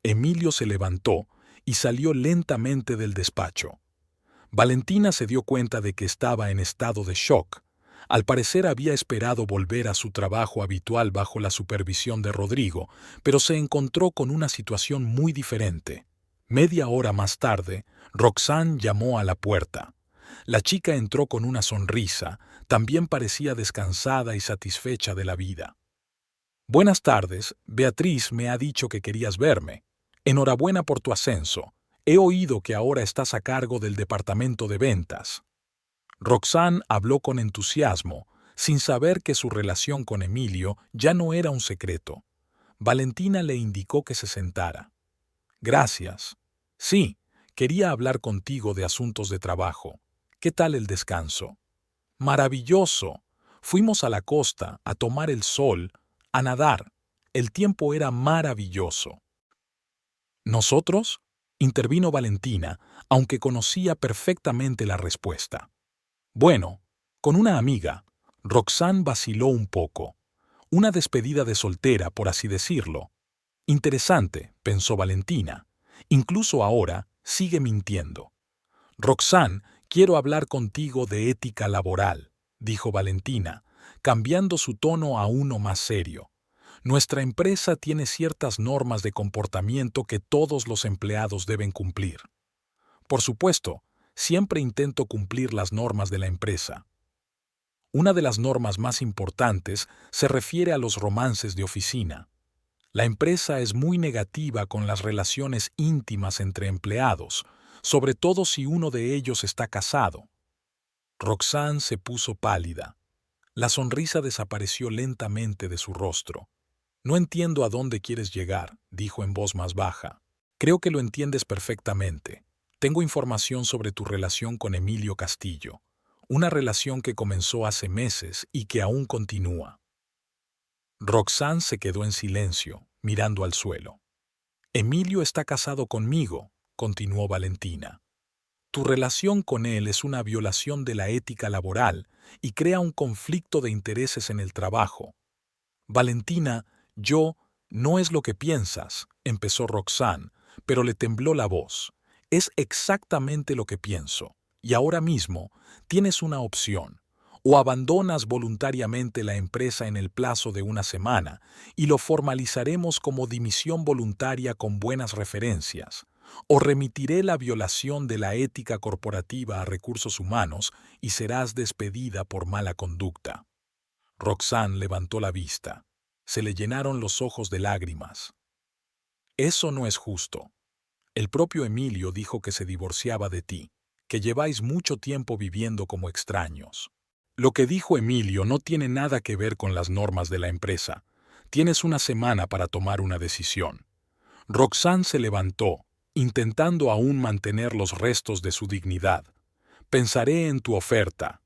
Emilio se levantó y salió lentamente del despacho. Valentina se dio cuenta de que estaba en estado de shock. Al parecer había esperado volver a su trabajo habitual bajo la supervisión de Rodrigo, pero se encontró con una situación muy diferente. Media hora más tarde, Roxane llamó a la puerta. La chica entró con una sonrisa, también parecía descansada y satisfecha de la vida. «Buenas tardes, Beatriz me ha dicho que querías verme. Enhorabuena por tu ascenso. He oído que ahora estás a cargo del departamento de ventas». Roxane habló con entusiasmo, sin saber que su relación con Emilio ya no era un secreto. Valentina le indicó que se sentara. «Gracias. Sí, quería hablar contigo de asuntos de trabajo. ¿Qué tal el descanso?». «Maravilloso. Fuimos a la costa a tomar el sol, a nadar. El tiempo era maravilloso». «¿Nosotros?», intervino Valentina, aunque conocía perfectamente la respuesta. «Bueno, con una amiga». Roxane vaciló un poco. Una despedida de soltera, por así decirlo. «Interesante», pensó Valentina. «Incluso ahora sigue mintiendo». «Roxane, quiero hablar contigo de ética laboral», dijo Valentina, cambiando su tono a uno más serio. «Nuestra empresa tiene ciertas normas de comportamiento que todos los empleados deben cumplir. Por supuesto, siempre intento cumplir las normas de la empresa. Una de las normas más importantes se refiere a los romances de oficina. La empresa es muy negativa con las relaciones íntimas entre empleados, sobre todo si uno de ellos está casado». Roxane se puso pálida. La sonrisa desapareció lentamente de su rostro. «No entiendo a dónde quieres llegar», dijo en voz más baja. «Creo que lo entiendes perfectamente. Tengo información sobre tu relación con Emilio Castillo, una relación que comenzó hace meses y que aún continúa». Roxane se quedó en silencio, mirando al suelo. «Emilio está casado conmigo», continuó Valentina. «Tu relación con él es una violación de la ética laboral y crea un conflicto de intereses en el trabajo». «Valentina, no es lo que piensas», empezó Roxane, pero le tembló la voz. «Es exactamente lo que pienso, y ahora mismo tienes una opción. O abandonas voluntariamente la empresa en el plazo de una semana y lo formalizaremos como dimisión voluntaria con buenas referencias, o remitiré la violación de la ética corporativa a recursos humanos y serás despedida por mala conducta». Roxane levantó la vista. Se le llenaron los ojos de lágrimas. «Eso no es justo. El propio Emilio dijo que se divorciaba de ti, que lleváis mucho tiempo viviendo como extraños». «Lo que dijo Emilio no tiene nada que ver con las normas de la empresa. Tienes una semana para tomar una decisión. Roxanne se levantó, intentando aún mantener los restos de su dignidad. Pensaré en tu oferta.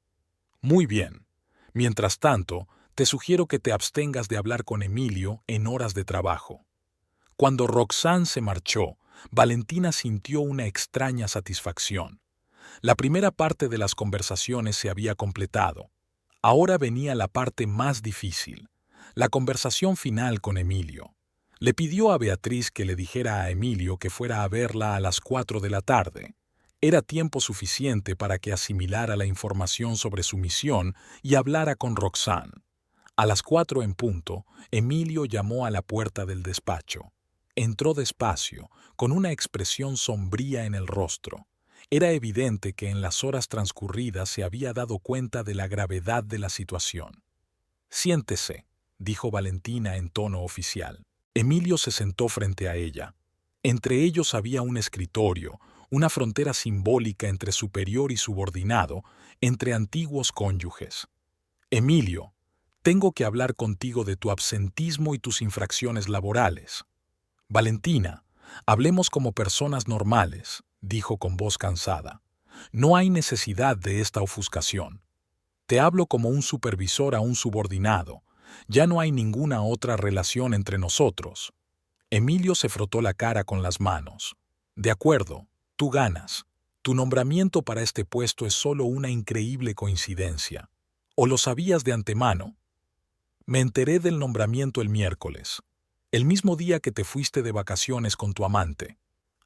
Muy bien. Mientras tanto, te sugiero que te abstengas de hablar con Emilio en horas de trabajo. Cuando Roxanne se marchó, Valentina sintió una extraña satisfacción. La primera parte de las conversaciones se había completado. Ahora venía la parte más difícil, la conversación final con Emilio. Le pidió a Beatriz que le dijera a Emilio que fuera a verla a las 4 de la tarde. Era tiempo suficiente para que asimilara la información sobre su misión y hablara con Roxanne. A las 4 en punto, Emilio llamó a la puerta del despacho. Entró despacio, con una expresión sombría en el rostro. Era evidente que en las horas transcurridas se había dado cuenta de la gravedad de la situación. «Siéntese», dijo Valentina en tono oficial. Emilio se sentó frente a ella. Entre ellos había un escritorio, una frontera simbólica entre superior y subordinado, entre antiguos cónyuges. «Emilio, tengo que hablar contigo de tu absentismo y tus infracciones laborales». «Valentina, hablemos como personas normales», dijo con voz cansada. «No hay necesidad de esta ofuscación. Te hablo como un supervisor a un subordinado. Ya no hay ninguna otra relación entre nosotros». Emilio se frotó la cara con las manos. «De acuerdo, tú ganas. Tu nombramiento para este puesto es solo una increíble coincidencia. ¿O lo sabías de antemano?» «Me enteré del nombramiento el miércoles, el mismo día que te fuiste de vacaciones con tu amante.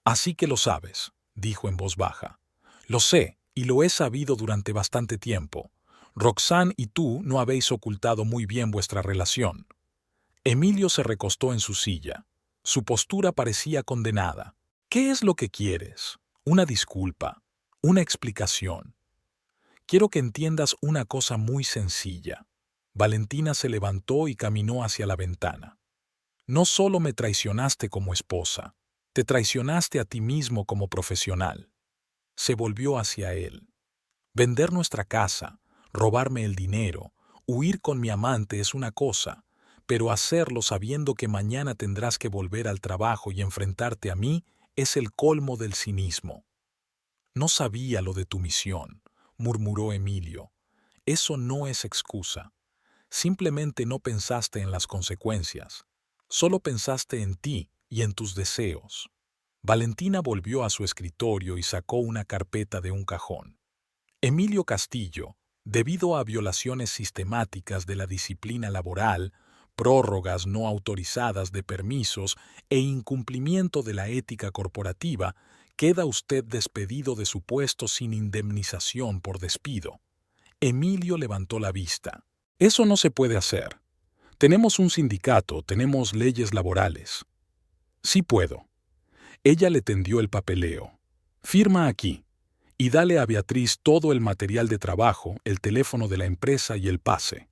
Así que lo sabes», dijo en voz baja. «Lo sé, y lo he sabido durante bastante tiempo. Roxanne y tú no habéis ocultado muy bien vuestra relación». Emilio se recostó en su silla. Su postura parecía condenada. «¿Qué es lo que quieres? ¿Una disculpa? ¿Una explicación?» «Quiero que entiendas una cosa muy sencilla». Valentina se levantó y caminó hacia la ventana. «No solo me traicionaste como esposa, te traicionaste a ti mismo como profesional». Se volvió hacia él. «Vender nuestra casa, robarme el dinero, huir con mi amante es una cosa, pero hacerlo sabiendo que mañana tendrás que volver al trabajo y enfrentarte a mí es el colmo del cinismo». «No sabía lo de tu misión», murmuró Emilio. «Eso no es excusa. Simplemente no pensaste en las consecuencias. Solo pensaste en ti y en tus deseos». Valentina volvió a su escritorio y sacó una carpeta de un cajón. Emilio Castillo, debido a violaciones sistemáticas de la disciplina laboral, prórrogas no autorizadas de permisos e incumplimiento de la ética corporativa, queda usted despedido de su puesto sin indemnización por despido. Emilio levantó la vista. «Eso no se puede hacer. Tenemos un sindicato, tenemos leyes laborales». «Sí puedo». Ella le tendió el papeleo. «Firma aquí y dale a Beatriz todo el material de trabajo, el teléfono de la empresa y el pase».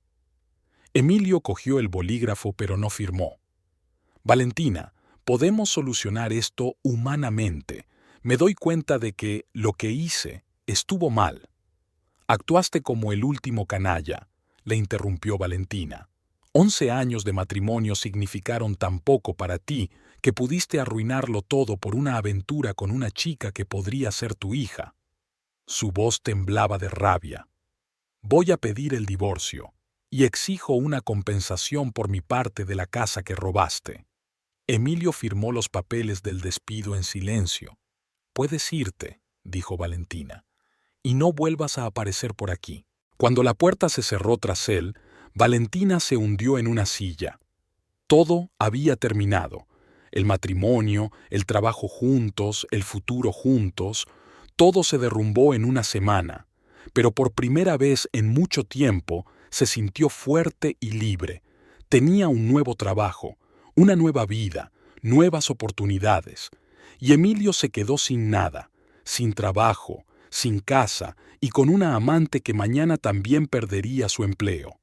Emilio cogió el bolígrafo pero no firmó. «Valentina, podemos solucionar esto humanamente. Me doy cuenta de que lo que hice estuvo mal». «Actuaste como el último canalla», le interrumpió Valentina. 11 años de matrimonio significaron tan poco para ti que pudiste arruinarlo todo por una aventura con una chica que podría ser tu hija. Su voz temblaba de rabia. «Voy a pedir el divorcio y exijo una compensación por mi parte de la casa que robaste». Emilio firmó los papeles del despido en silencio. «Puedes irte», dijo Valentina, «y no vuelvas a aparecer por aquí». Cuando la puerta se cerró tras él, Valentina se hundió en una silla. Todo había terminado. El matrimonio, el trabajo juntos, el futuro juntos, todo se derrumbó en una semana. Pero por primera vez en mucho tiempo se sintió fuerte y libre. Tenía un nuevo trabajo, una nueva vida, nuevas oportunidades. Y Emilio se quedó sin nada, sin trabajo, sin casa y con una amante que mañana también perdería su empleo.